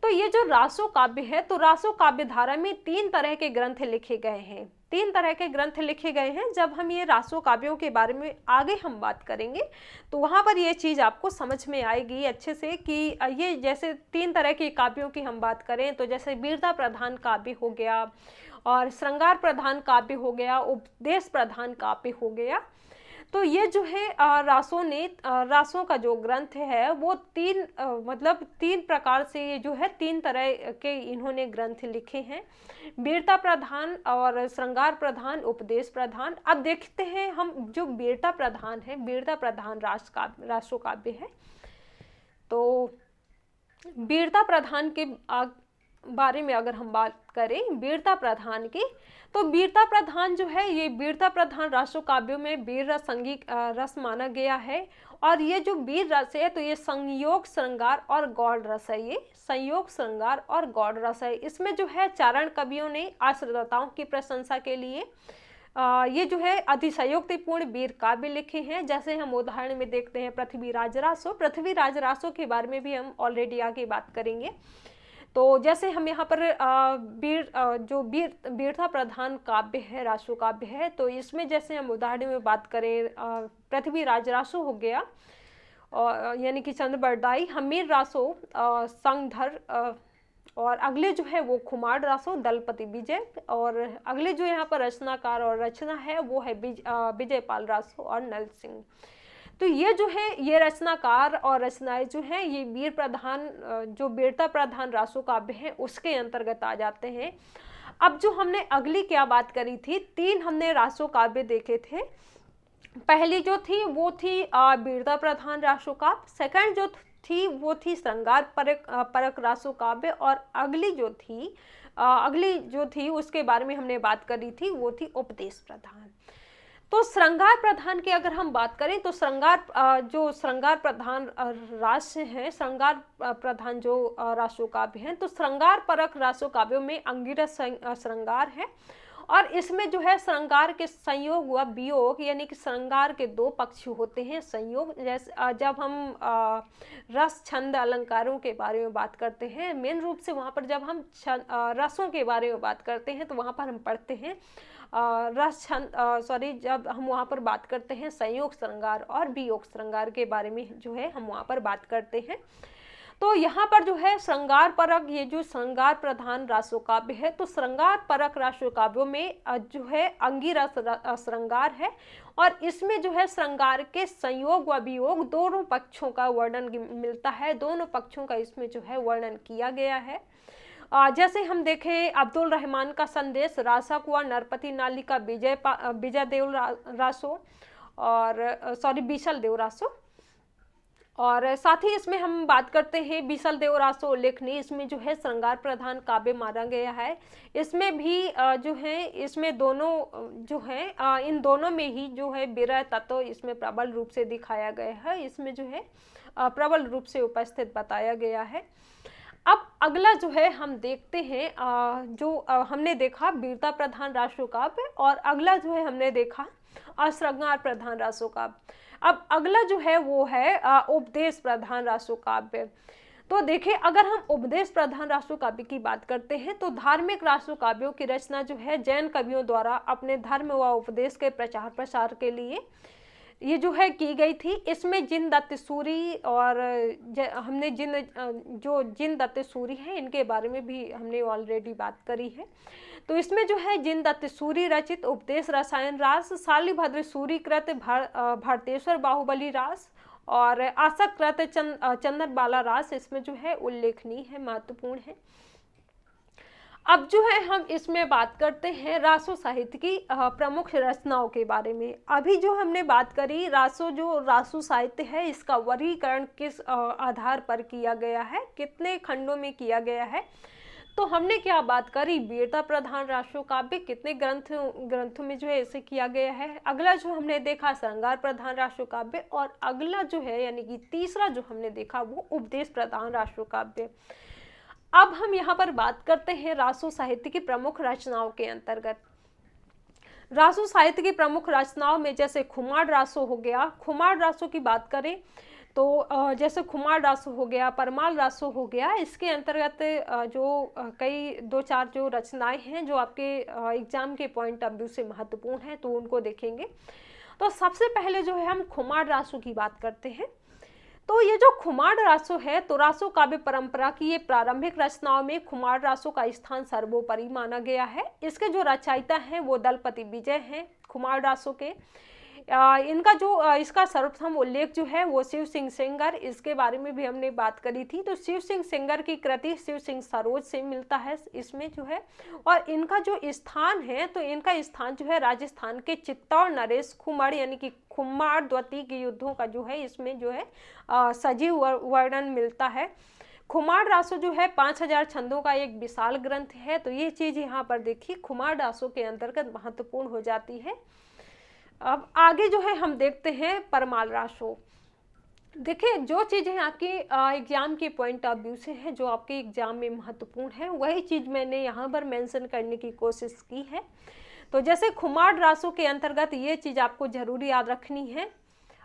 तो ये जो रासो काव्य है, तो रासो काव्य धारा में 3 तरह के ग्रंथ लिखे गए हैं, 3 तरह के ग्रंथ लिखे गए हैं। जब हम ये रासो काव्यों के बारे में आगे हम बात करेंगे तो वहाँ पर ये चीज़ आपको समझ में आएगी अच्छे से कि ये जैसे 3 तरह के काव्यों की हम बात करें तो जैसे वीरता प्रधान काव्य हो गया, और श्रृंगार प्रधान काव्य हो गया, उपदेश प्रधान काव्य हो गया। तो ये जो है रासों का जो ग्रंथ है वो 3 प्रकार से ये जो है 3 तरह के इन्होंने ग्रंथ लिखे हैं, वीरता प्रधान और श्रृंगार प्रधान, उपदेश प्रधान। अब देखते हैं हम जो वीरता प्रधान है, वीरता प्रधान रासो काव्य है। तो वीरता प्रधान के बारे में अगर हम बात करें वीरता प्रधान की, तो वीरता प्रधान जो है, ये वीरता प्रधान रासो काव्यों में वीर रस संगीत रस माना गया है। और ये जो वीर रस है तो ये संयोग श्रृंगार और गौड़ रस है, ये संयोग श्रृंगार और गौड़ रस है। इसमें जो है चारण कवियों ने आश्रितताओं की प्रशंसा के लिए ये जो है अतिशयोक्तिपूर्ण वीर काव्य लिखे हैं। जैसे हम उदाहरण में देखते हैं पृथ्वीराज रासो के बारे में भी हम ऑलरेडी आगे बात करेंगे। तो जैसे हम यहाँ पर वीरता प्रधान काव्य है, रासो काव्य है, तो इसमें जैसे हम उदाहरण में बात करें पृथ्वीराज रासो हो गया, और यानी कि चंद्रबरदाई, हमीर रासो, संगधर, और अगले जो है वो खुमार रासो, दलपति विजय, और अगले जो यहाँ पर रचनाकार और रचना है वो है विजयपाल रासो और नल सिंह। तो ये जो है ये रचनाकार और रचनाएं जो हैं ये वीर प्रधान जो वीरता प्रधान रासो काव्य हैं उसके अंतर्गत आ जाते हैं। अब जो हमने अगली क्या बात करी थी, 3 हमने रासो काव्य देखे थे। पहली जो थी वो थी वीरता प्रधान रासो काव्य, सेकंड जो थी वो थी श्रृंगार परक रासो काव्य, और अगली जो थी उसके बारे में हमने बात करी थी वो थी उपदेश प्रधान। तो श्रृंगार प्रधान की अगर हम बात करें तो श्रृंगार प्रधान रास हैं, श्रृंगार प्रधान जो रासो काव्य हैं, तो श्रृंगार परक रासो काव्यों में अंगिरस श्रृंगार है, और इसमें जो है श्रृंगार के संयोग व वियोग यानी कि श्रृंगार के 2 पक्ष होते हैं। संयोग जैसे जब हम रस छंद अलंकारों के बारे में बात करते हैं, मेन रूप से वहाँ पर जब हम रसों के बारे में बात करते हैं तो वहाँ पर हम पढ़ते हैं जब हम वहाँ पर बात करते हैं संयोग श्रृंगार और वियोग श्रृंगार के बारे में जो है हम वहाँ पर बात करते हैं। तो यहाँ पर जो है श्रृंगार परक, ये जो श्रृंगार प्रधान रासो काव्य है, तो श्रृंगार परक रासो काव्यों में जो है अंगिरस श्रृंगार है, और इसमें जो है श्रृंगार के संयोग व वियोग दोनों पक्षों का वर्णन मिलता है, दोनों पक्षों का इसमें जो है वर्णन किया गया है। जैसे हम देखें अब्दुल रहमान का संदेश, रासा कुआ, नरपति नालिका, विजय देव रासो और बीसल देव रासो, और साथ ही इसमें हम बात करते हैं बीसल देव रासो उल्लेखनीय, इसमें जो है श्रृंगार प्रधान काव्य माना गया है। इसमें भी जो है इसमें दोनों जो है इन दोनों में ही जो है विरह तत्व इसमें प्रबल रूप से दिखाया गया है, इसमें जो है प्रबल रूप से उपस्थित बताया गया है। अब अगला जो है हम देखते हैं हमने देखा वीरता प्रधान रासो काव्य, और अगला जो है हमने देखा श्रृंगार प्रधान रासो काव्य। अब अगला जो है वो है उपदेश प्रधान रासो काव्य। तो देखिए अगर हम उपदेश प्रधान रासो काव्य की बात करते हैं तो धार्मिक रासो काव्यों की रचना जो है जैन कवियों द्वारा अपने धर्म व उपदेश के प्रचार प्रसार के लिए ये जो है की गई थी। इसमें जिन दत्त सूरी और हमने जिन दत्त सूरी हैं इनके बारे में भी हमने ऑलरेडी बात करी है। तो इसमें जो है जिन दत्त सूरी रचित उपदेश रसायन रास, शालिभद्र सूरी कृत भारतेश्वर बाहुबली रास और आसक कृत चंदन बाला रास इसमें जो है उल्लेखनीय है, महत्वपूर्ण है। अब जो है हम इसमें बात करते हैं रासो साहित्य की प्रमुख रचनाओं के बारे में। अभी जो हमने बात करी रासो साहित्य है इसका वर्गीकरण किस आधार पर किया गया है, कितने खंडों में किया गया है, तो हमने क्या बात करी वीरता प्रधान रासो काव्य कितने ग्रंथों में जो है इसे किया गया है। अगला जो हमने देखा श्रृंगार प्रधान रासो काव्य, और अगला जो है यानी कि तीसरा जो हमने देखा वो उपदेश प्रधान रासो काव्य। अब हम यहाँ पर बात करते हैं रासो साहित्य की प्रमुख रचनाओं के अंतर्गत। रासो साहित्य की प्रमुख रचनाओं में जैसे खुमार रासो हो गया, खुमार रासो की बात करें तो जैसे खुमार रासो हो गया, परमाल रासो हो गया, इसके अंतर्गत जो कई 2-4 जो रचनाएं हैं जो आपके एग्जाम के पॉइंट ऑफ व्यू से महत्वपूर्ण हैं तो उनको देखेंगे। तो सबसे पहले जो है हम खुमार रासो की बात करते हैं। तो ये जो खुमार रासो है तो रासो काव्य परंपरा की ये प्रारंभिक रचनाओं में खुमार रासो का स्थान सर्वोपरि माना गया है। इसके जो रचयिता हैं वो दलपति विजय हैं खुमार रासो के। इसका सर्वप्रथम उल्लेख जो है वो शिव सिंह सेंगर, इसके बारे में भी हमने बात करी थी। तो शिव सिंह सेंगर की कृति शिव सिंह सरोज से मिलता है इसमें जो है, और इनका जो स्थान है तो इनका स्थान जो है राजस्थान के चित्तौड़ नरेश खुमार यानी कि खुमार द्वितीय के युद्धों का जो है इसमें जो है सजीव वर्णन मिलता है। खुमार रासो जो है 5000 छंदों का एक विशाल ग्रंथ है। तो ये चीज यहाँ पर देखिए खुमार रासो के अंतर्गत महत्वपूर्ण हो जाती है। अब आगे जो है हम देखते हैं परमाल रासो। देखिए जो चीज़ें आपके एग्जाम के पॉइंट ऑफ व्यू से है, जो आपके एग्जाम में महत्वपूर्ण है, वही चीज़ मैंने यहाँ पर मेंशन करने की कोशिश की है। तो जैसे खुमार रासो के अंतर्गत ये चीज़ आपको जरूरी याद रखनी है,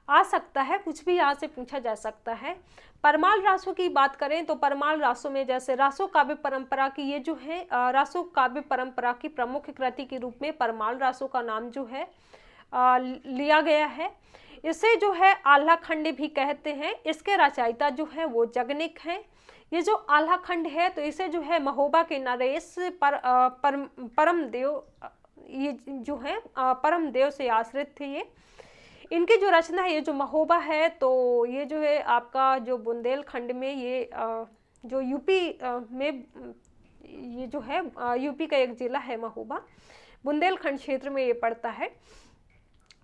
आ सकता है कुछ भी यहाँ से पूछा जा सकता है। परमाल रासो की बात करें तो परमाल रासो में जैसे रासो काव्य परंपरा की ये जो है रासो काव्य परंपरा की प्रमुख कृति के रूप में परमाल रासो का नाम जो है लिया गया है। इसे जो है आल्हा खंड भी कहते हैं। इसके रचयिता जो है वो जगनिक हैं। ये जो आल्हा खंड है तो इसे जो है महोबा के नरेश परमदेव ये जो है परमदेव से आश्रित थे। इनकी जो रचना है, ये जो महोबा है, तो ये जो है आपका जो बुंदेलखंड में, ये जो यूपी में, ये जो है यूपी का एक जिला है महोबा, बुंदेलखंड क्षेत्र में ये पड़ता है।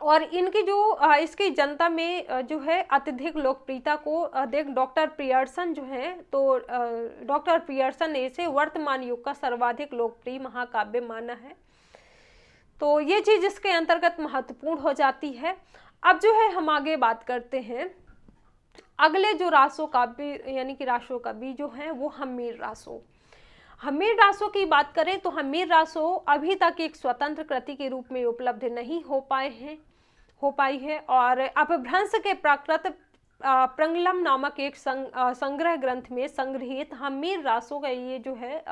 और इनकी जो इसकी जनता में जो है अत्यधिक लोकप्रियता को देख डॉक्टर पियर्सन जो है, तो डॉक्टर पियर्सन ने इसे वर्तमान युग का सर्वाधिक लोकप्रिय महाकाव्य माना है। तो ये चीज इसके अंतर्गत महत्वपूर्ण हो जाती है। अब जो है हम आगे बात करते हैं अगले जो रासो काव्य यानी कि रासो कवि जो हैं वो हम्मीर रासो। हम्मीर रासो की बात करें तो हम्मीर रासो अभी तक एक स्वतंत्र कृति के रूप में उपलब्ध नहीं हो पाई है और अपभ्रंश के प्राकृत प्रंगलम नामक एक संग्रह ग्रंथ में संग्रहित हम्मीर रासो का ये जो है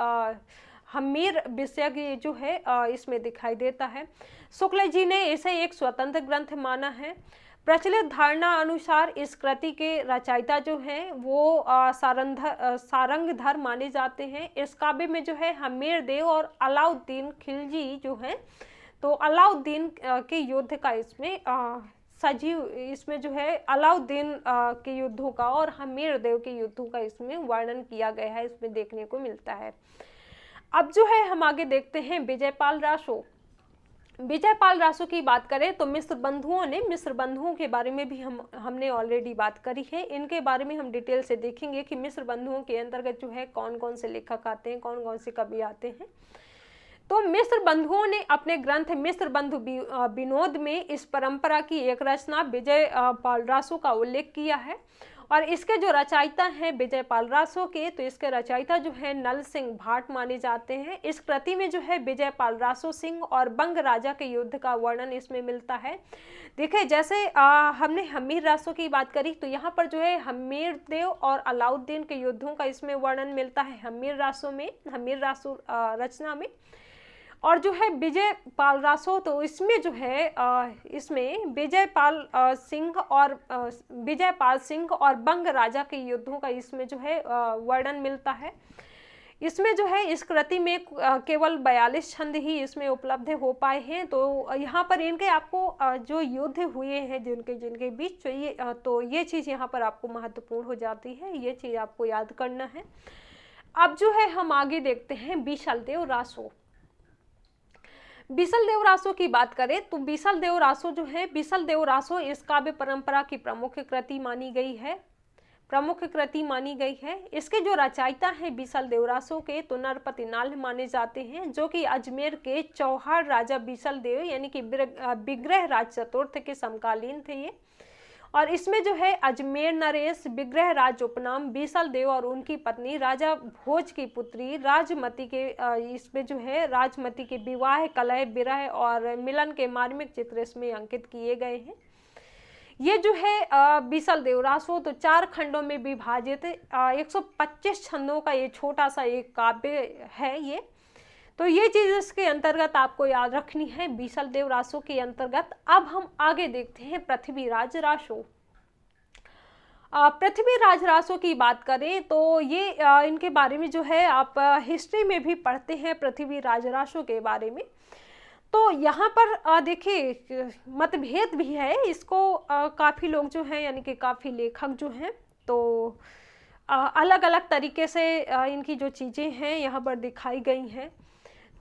हम्मीर विषय ये जो है इसमें दिखाई देता है। शुक्ल जी ने इसे एक स्वतंत्र ग्रंथ माना है। प्रचलित धारणा अनुसार इस कृति के रचयिता जो हैं वो सारंगधर माने जाते हैं। इस काव्य में जो है हम्मीर देव और अलाउद्दीन खिलजी जो हैं, तो अलाउद्दीन के युद्ध का इसमें सजीव, इसमें जो है अलाउद्दीन के युद्धों का और हम्मीर देव के युद्धों का इसमें वर्णन किया गया है, इसमें देखने को मिलता है। अब जो है हम आगे देखते हैं विजयपाल रासो। विजयपाल रासो की बात करें तो मिस्र बंधुओं के बारे में भी हमने ऑलरेडी बात करी है। इनके बारे में हम डिटेल से देखेंगे कि मिस्र बंधुओं के अंतर्गत जो है कौन कौन से लेखक आते हैं, कौन कौन से कवि आते हैं। तो मिस्र बंधुओं ने अपने ग्रंथ मिस्र बंधु विनोद में इस परंपरा की एक रचना विजयपाल रासो का उल्लेख किया है और इसके जो रचयिता हैं विजयपाल रासो के, तो इसके रचयिता जो है नल सिंह भाट माने जाते हैं। इस कृति में जो है विजयपाल रासो सिंह और बंग राजा के युद्ध का वर्णन इसमें मिलता है। देखिए जैसे हमने हम्मीर रासो की बात करी, तो यहाँ पर जो है हम्मीर देव और अलाउद्दीन के युद्धों का इसमें वर्णन मिलता है हम्मीर रासो रचना में। और जो है विजयपाल रासो, तो इसमें जो है इसमें विजयपाल सिंह और बंग राजा के युद्धों का इसमें जो है वर्णन मिलता है। इसमें जो है इस कृति में केवल 42 छंद ही इसमें उपलब्ध हो पाए हैं। तो यहाँ पर इनके आपको जो युद्ध हुए हैं जिनके बीच, तो ये चीज़ यहाँ पर आपको महत्वपूर्ण हो जाती है, ये चीज़ आपको याद करना है। अब जो है हम आगे देखते हैं बीसलदेव रासो। बीसलदेव रासो की बात करें तो बीसलदेव रासो इस काव्य परंपरा की प्रमुख कृति मानी गई है। इसके जो रचयिता हैं बीसलदेव रासो के, तो नरपति नाल माने जाते हैं, जो कि अजमेर के चौहान राजा बीसलदेव यानी कि विग्रह राज चतुर्थ के समकालीन थे ये। और इसमें जो है अजमेर नरेश विग्रह राज उपनाम बीसलदेव और उनकी पत्नी राजा भोज की पुत्री राजमती के इसमें जो है राजमती के विवाह, कलह, विरह और मिलन के मार्मिक चित्र इसमें अंकित किए गए हैं। ये जो है बीसलदेव रासो तो 4 खंडों में विभाजित 125 छंदों का ये छोटा सा एक काव्य है ये। तो ये चीज इसके अंतर्गत आपको याद रखनी है बीसलदेव रासो के अंतर्गत। अब हम आगे देखते हैं पृथ्वीराज रासो। पृथ्वीराज रासो की बात करें तो ये इनके बारे में जो है आप हिस्ट्री में भी पढ़ते हैं पृथ्वीराज रासो के बारे में। तो यहाँ पर देखिए मतभेद भी है, इसको काफ़ी लोग जो हैं यानी कि काफ़ी लेखक जो हैं तो अलग अलग तरीके से इनकी जो चीज़ें हैं यहाँ पर दिखाई गई हैं।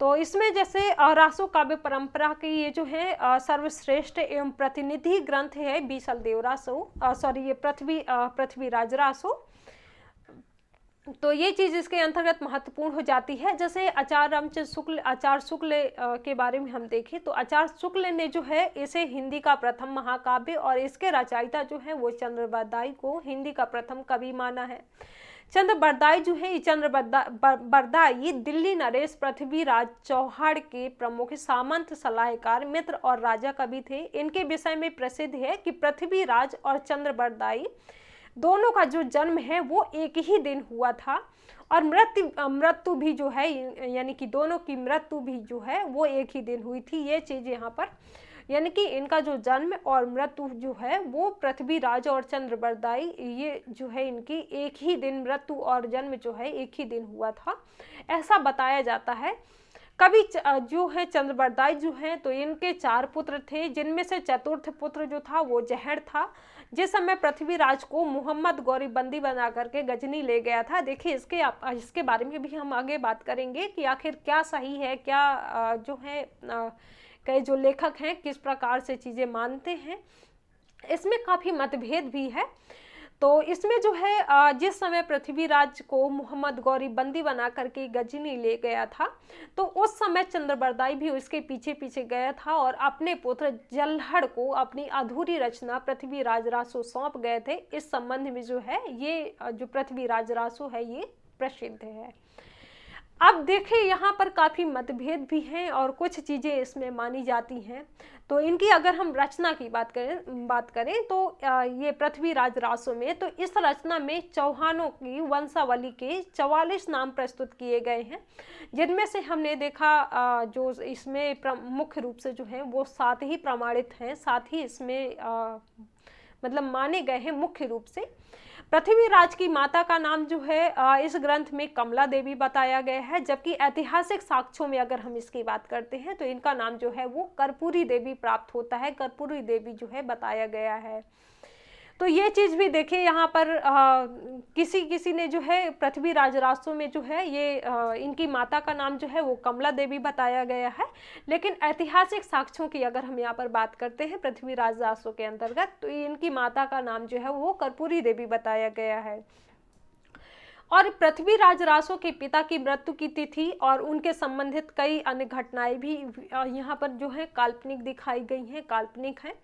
तो इसमें जैसे रासो काव्य परंपरा की ये जो है सर्वश्रेष्ठ एवं प्रतिनिधि ग्रंथ है बीसलदेव रासो, ये पृथ्वीराज रासो। तो ये चीज़ इसके अंतर्गत महत्वपूर्ण हो जाती है। जैसे आचार्य शुक्ल के बारे में हम देखें तो आचार्य शुक्ल ने जो है इसे हिंदी का प्रथम महाकाव्य और इसके रचयिता जो है वो चंद्रबरदाई को हिंदी का प्रथम कवि माना है। चंद्रबरदाई जो है चंद्रबरदाई दिल्ली नरेश पृथ्वीराज चौहान के प्रमुख सामंत, सलाहकार, मित्र और राजा कवि थे। इनके विषय में प्रसिद्ध है कि पृथ्वीराज और चंद्रबरदाई दोनों का जो जन्म है वो एक ही दिन हुआ था और मृत्यु भी जो है यानी कि दोनों की मृत्यु भी जो है वो एक ही दिन हुई थी। ये चीज़ यहाँ पर यानी कि इनका जो जन्म और मृत्यु जो है वो पृथ्वीराज और चंद्रबरदाई ये जो है इनकी एक ही दिन मृत्यु और जन्म जो है एक ही दिन हुआ था, ऐसा बताया जाता है। कवि जो है चंद्रबरदाई जो हैं तो इनके 4 पुत्र थे, जिनमें से चतुर्थ पुत्र जो था वो जहर था, जिस समय पृथ्वीराज को मोहम्मद गौरी बंदी बना करके गजनी ले गया था। देखिए इसके बारे में भी हम आगे बात करेंगे कि आखिर क्या सही है, क्या जो है कई जो लेखक हैं किस प्रकार से चीज़ें मानते हैं, इसमें काफ़ी मतभेद भी है। तो इसमें जो है जिस समय पृथ्वीराज को मोहम्मद गौरी बंदी बना करके गजनी ले गया था, तो उस समय चंद्रबरदाई भी उसके पीछे पीछे गया था और अपने पुत्र जल्हड़ को अपनी अधूरी रचना पृथ्वीराज रासो सौंप गए थे। इस संबंध में जो है ये जो पृथ्वीराज रासो है ये प्रसिद्ध है। अब देखिए यहाँ पर काफ़ी मतभेद भी हैं और कुछ चीज़ें इसमें मानी जाती हैं। तो इनकी अगर हम रचना की बात करें तो ये पृथ्वीराज रासो में, तो इस रचना में चौहानों की वंशावली के 44 नाम प्रस्तुत किए गए हैं, जिनमें से हमने देखा जो इसमें मुख्य रूप से जो है वो 7 ही प्रमाणित हैं, 7 ही इसमें मतलब माने गए हैं मुख्य रूप से। पृथ्वीराज की माता का नाम जो है इस ग्रंथ में कमला देवी बताया गया है, जबकि ऐतिहासिक साक्ष्यों में अगर हम इसकी बात करते हैं तो इनका नाम जो है वो कर्पूरी देवी प्राप्त होता है, कर्पूरी देवी जो है बताया गया है। तो ये चीज़ भी देखिए यहाँ पर किसी ने जो है पृथ्वीराज रासो में जो है ये इनकी माता का नाम जो है वो कमला देवी बताया गया है, लेकिन ऐतिहासिक साक्ष्यों की अगर हम यहाँ पर बात करते हैं पृथ्वीराज रासो के अंतर्गत, तो इनकी माता का नाम जो है वो कर्पूरी देवी बताया गया है। और पृथ्वीराज रासो के पिता की मृत्यु की तिथि और उनके संबंधित कई अन्य घटनाएं भी यहाँ पर जो है काल्पनिक दिखाई गई हैं, काल्पनिक हैं।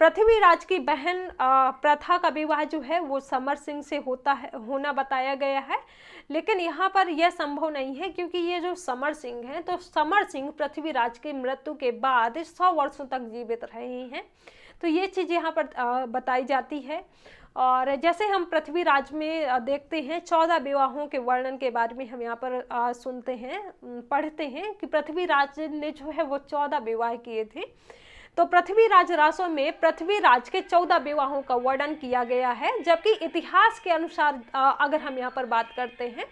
पृथ्वीराज की बहन प्रथा का विवाह जो है वो समर सिंह से होना बताया गया है, लेकिन यहाँ पर यह संभव नहीं है, क्योंकि ये जो समर सिंह हैं तो समर सिंह पृथ्वीराज की मृत्यु के बाद 100 वर्षों तक जीवित रहे हैं। तो ये चीज़ यहाँ पर बताई जाती है। और जैसे हम पृथ्वीराज में देखते हैं 14 विवाहों के वर्णन के बारे में हम यहाँ पर सुनते हैं, पढ़ते हैं कि पृथ्वीराज ने जो है वो 14 विवाह किए थे। तो पृथ्वीराज रासो में पृथ्वीराज के 14 विवाहों का वर्णन किया गया है, जबकि इतिहास के अनुसार अगर हम यहाँ पर बात करते हैं,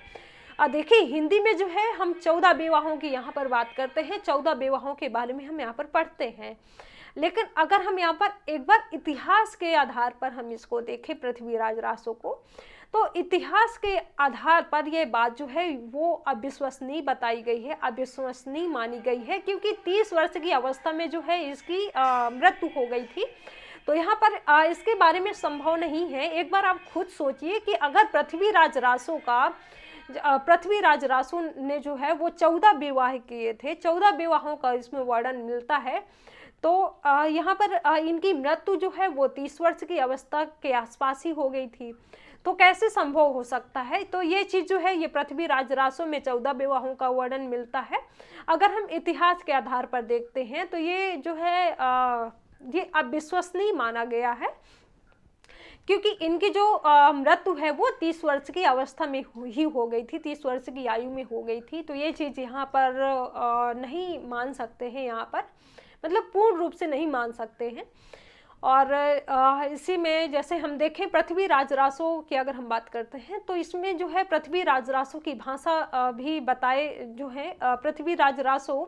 देखिए हिंदी में जो है हम 14 विवाहों की यहाँ पर बात करते हैं, 14 विवाहों के बारे में हम यहाँ पर पढ़ते हैं, लेकिन अगर हम यहाँ पर एक बार इतिहास के आधार पर हम इसको देखें पृथ्वीराज रासो को, तो इतिहास के आधार पर यह बात जो है वो अविश्वसनीय बताई गई है, अविश्वसनीय मानी गई है, क्योंकि 30 वर्ष की अवस्था में जो है इसकी मृत्यु हो गई थी। तो यहाँ पर इसके बारे में संभव नहीं है। एक बार आप खुद सोचिए कि अगर पृथ्वीराज रासो ने जो है वो 14 विवाह किए थे, 14 विवाहों का इसमें वर्णन मिलता है, तो यहाँ पर इनकी मृत्यु जो है वो 30 वर्ष की अवस्था के आसपास ही हो गई थी। तो कैसे संभव हो सकता है? तो ये चीज़ जो है ये पृथ्वीराज रासो में 14 विवाहों का वर्णन मिलता है। अगर हम इतिहास के आधार पर देखते हैं तो ये जो है ये अविश्वसनीय माना गया है, क्योंकि इनकी जो मृत्यु है वो 30 वर्ष की अवस्था में ही हो गई थी, 30 वर्ष की आयु में हो गई थी। तो ये चीज़ यहाँ पर नहीं मान सकते हैं, यहाँ पर मतलब पूर्ण रूप से नहीं मान सकते हैं। और इसी में जैसे हम देखें पृथ्वीराज रासो की अगर हम बात करते हैं तो इसमें जो है पृथ्वीराज रासो की भाषा भी बताए जो है पृथ्वीराज रासो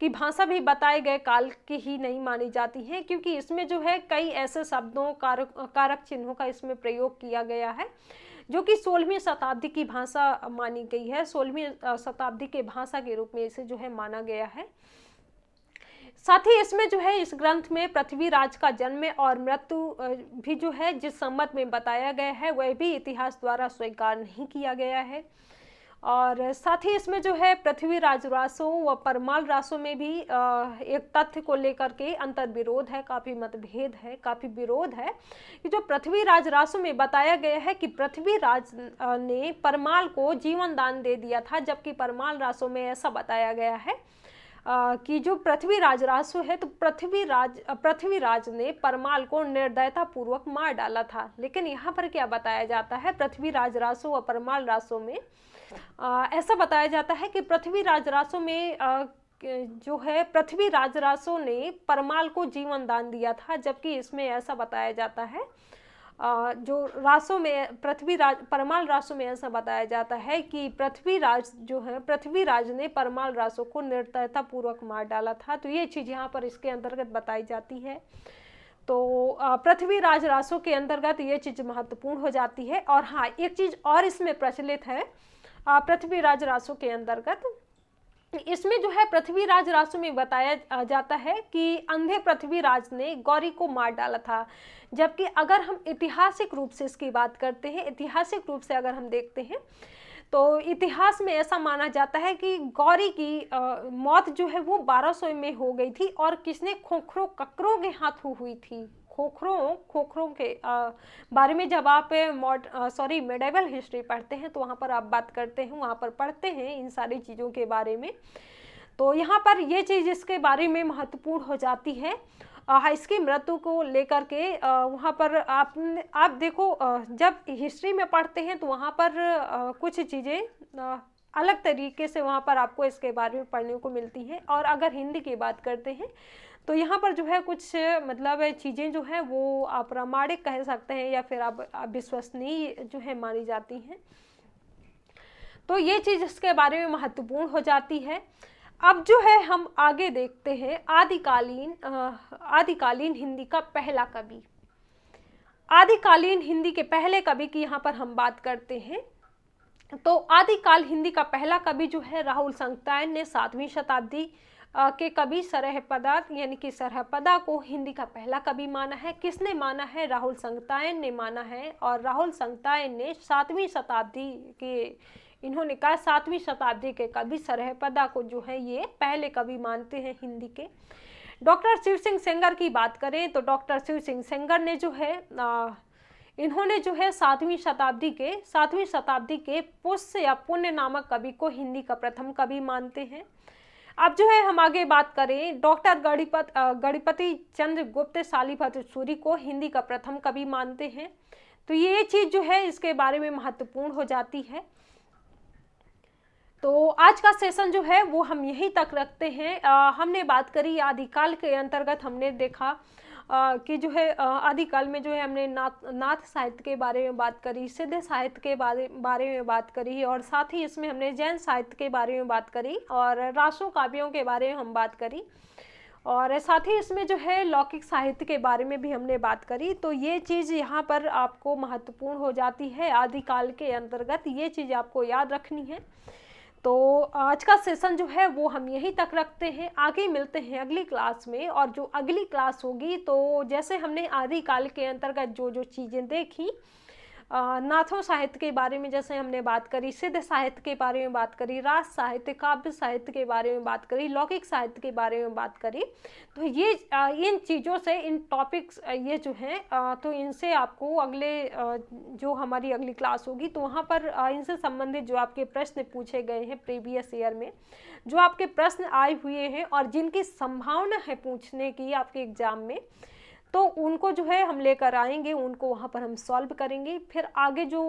की भाषा भी बताए गए काल की ही नहीं मानी जाती है, क्योंकि इसमें जो है कई ऐसे शब्दों कारक चिन्हों का इसमें प्रयोग किया गया है जो कि 16वीं शताब्दी की भाषा मानी गई है, 16वीं शताब्दी के भाषा के रूप में इसे जो है माना गया है। साथ ही इसमें जो है इस ग्रंथ में पृथ्वीराज का जन्म और मृत्यु भी जो है जिस संमत में बताया गया है वह भी इतिहास द्वारा स्वीकार नहीं किया गया है। और साथ ही इसमें जो है पृथ्वीराज रासो व परमाल रासो में भी एक तथ्य को लेकर के अंतर विरोध है, काफ़ी मतभेद है, काफ़ी विरोध है कि जो पृथ्वीराज रासो में बताया गया है कि पृथ्वीराज ने परमाल को जीवन दान दे दिया था, जबकि परमाल रासो में ऐसा बताया गया है कि जो पृथ्वीराज रासो है तो पृथ्वीराज ने परमाल को निर्दयता पूर्वक मार डाला था। लेकिन यहाँ पर क्या बताया जाता है पृथ्वीराज रासो व परमाल रासो में ऐसा बताया जाता है कि पृथ्वीराज रासो में जो है पृथ्वीराज रासो ने परमाल को जीवन दान दिया था, जबकि इसमें ऐसा बताया जाता है जो रासों में पृथ्वी राज परमाल रासों में ऐसा बताया जाता है कि पृथ्वीराज जो है, पृथ्वीराज ने परमाल रासों को निर्दयता पूर्वक मार डाला था। तो ये चीज़ यहाँ पर इसके अंतर्गत बताई जाती है। तो पृथ्वीराज रासों के अंतर्गत ये चीज़ महत्वपूर्ण हो जाती है। और हाँ, एक चीज़ और इसमें प्रचलित है पृथ्वीराज रासों के अंतर्गत, इसमें जो है पृथ्वीराज रासों में बताया जाता है कि अंधे पृथ्वीराज ने गौरी को मार डाला था। जबकि अगर हम ऐतिहासिक रूप से इसकी बात करते हैं, ऐतिहासिक रूप से अगर हम देखते हैं तो इतिहास में ऐसा माना जाता है कि गौरी की मौत जो है वो 1200 में हो गई थी। और किसने? खोखरों ककरों के हाथों हुई थी। खोखरों के बारे में जब आप मेडिवल हिस्ट्री पढ़ते हैं तो वहाँ पर आप बात करते हैं, वहाँ पर पढ़ते हैं इन सारी चीज़ों के बारे में। तो यहाँ पर ये चीज़ इसके बारे में महत्वपूर्ण हो जाती है। इसकी मृत्यु को लेकर के वहाँ पर आप देखो, जब हिस्ट्री में पढ़ते हैं तो वहाँ पर कुछ चीज़ें अलग तरीके से वहाँ पर आपको इसके बारे में पढ़ने को मिलती हैं। और अगर हिंदी की बात करते हैं तो यहाँ पर जो है कुछ मतलब चीज़ें जो हैं वो आप प्रामाणिक कह सकते हैं या फिर आप विश्वसनीय जो है मानी जाती हैं। तो ये चीज़ इसके बारे में महत्वपूर्ण हो जाती है। अब जो है हम आगे देखते हैं आदिकालीन हिंदी का पहला कवि। आदिकालीन हिंदी के पहले कवि की यहाँ पर हम बात करते हैं। तो आदिकाल हिंदी का पहला कवि जो है राहुल संगतायन ने 7वीं शताब्दी के कवि सरहपदा यानी कि सरहपदा को हिंदी का पहला कवि माना है। किसने माना है? राहुल संगतायन ने माना है। और राहुल संगतायन ने 7वीं शताब्दी के, इन्होंने कहा 7वीं शताब्दी के कवि सरहपदा को जो है ये पहले कवि मानते हैं हिंदी के। डॉक्टर शिव सिंह सेंगर की बात करें तो डॉक्टर शिव सिंह सेंगर ने जो है इन्होंने जो है 7वीं शताब्दी के पुष्य या पुण्य नामक कवि को हिंदी का प्रथम कवि मानते हैं। अब जो है हम आगे बात करें, डॉक्टर गणपति चंद्र गुप्त शालिभद्र सूरी को हिंदी का प्रथम कवि मानते हैं। तो ये चीज़ जो है इसके बारे में महत्वपूर्ण हो जाती है। तो आज का सेशन जो है वो हम यहीं तक रखते हैं। हमने बात करी आदिकाल के अंतर्गत, हमने देखा कि जो है आदिकाल में जो है हमने नाथ साहित्य के बारे में बात करी, सिद्ध साहित्य के बारे में बात करी, और साथ ही इसमें हमने जैन साहित्य के बारे में बात करी और रासों काव्यों के बारे में हम बात करी, और साथ ही इसमें जो है लौकिक साहित्य के बारे में भी हमने बात करी। तो ये चीज़ यहाँ पर आपको महत्वपूर्ण हो जाती है आदिकाल के अंतर्गत, ये चीज़ आपको याद रखनी है। तो आज का सेशन जो है वो हम यहीं तक रखते हैं। आगे मिलते हैं अगली क्लास में, और जो अगली क्लास होगी तो जैसे हमने आदिकाल के अंतर्गत जो जो चीज़ें देखी, नाथों साहित्य के बारे में जैसे हमने बात करी, सिद्ध साहित्य के बारे में बात करी, रास साहित्य, काव्य साहित्य के बारे में बात करी, लौकिक साहित्य के बारे में बात करी, तो ये इन चीज़ों से, इन टॉपिक्स ये जो हैं तो इनसे आपको अगले जो हमारी अगली क्लास होगी तो वहाँ पर इनसे संबंधित जो आपके प्रश्न पूछे गए हैं प्रीवियस ईयर में, जो आपके प्रश्न आए हुए हैं और जिनकी संभावना है पूछने की आपके एग्ज़ाम में, तो उनको जो है हम लेकर आएंगे, उनको वहाँ पर हम सॉल्व करेंगे। फिर आगे जो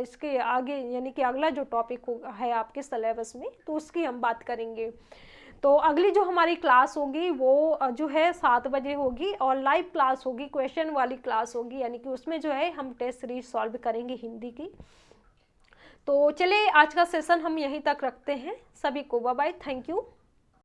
इसके आगे यानी कि अगला जो टॉपिक है आपके सिलेबस में, तो उसकी हम बात करेंगे। तो अगली जो हमारी क्लास होगी वो जो है 7 बजे होगी, और लाइव क्लास होगी, क्वेश्चन वाली क्लास होगी, यानी कि उसमें जो है हम टेस्ट सीरीज सॉल्व करेंगे हिंदी की। तो चलिए आज का सेशन हम यहीं तक रखते हैं। सभी को बाय बाय, थैंक यू।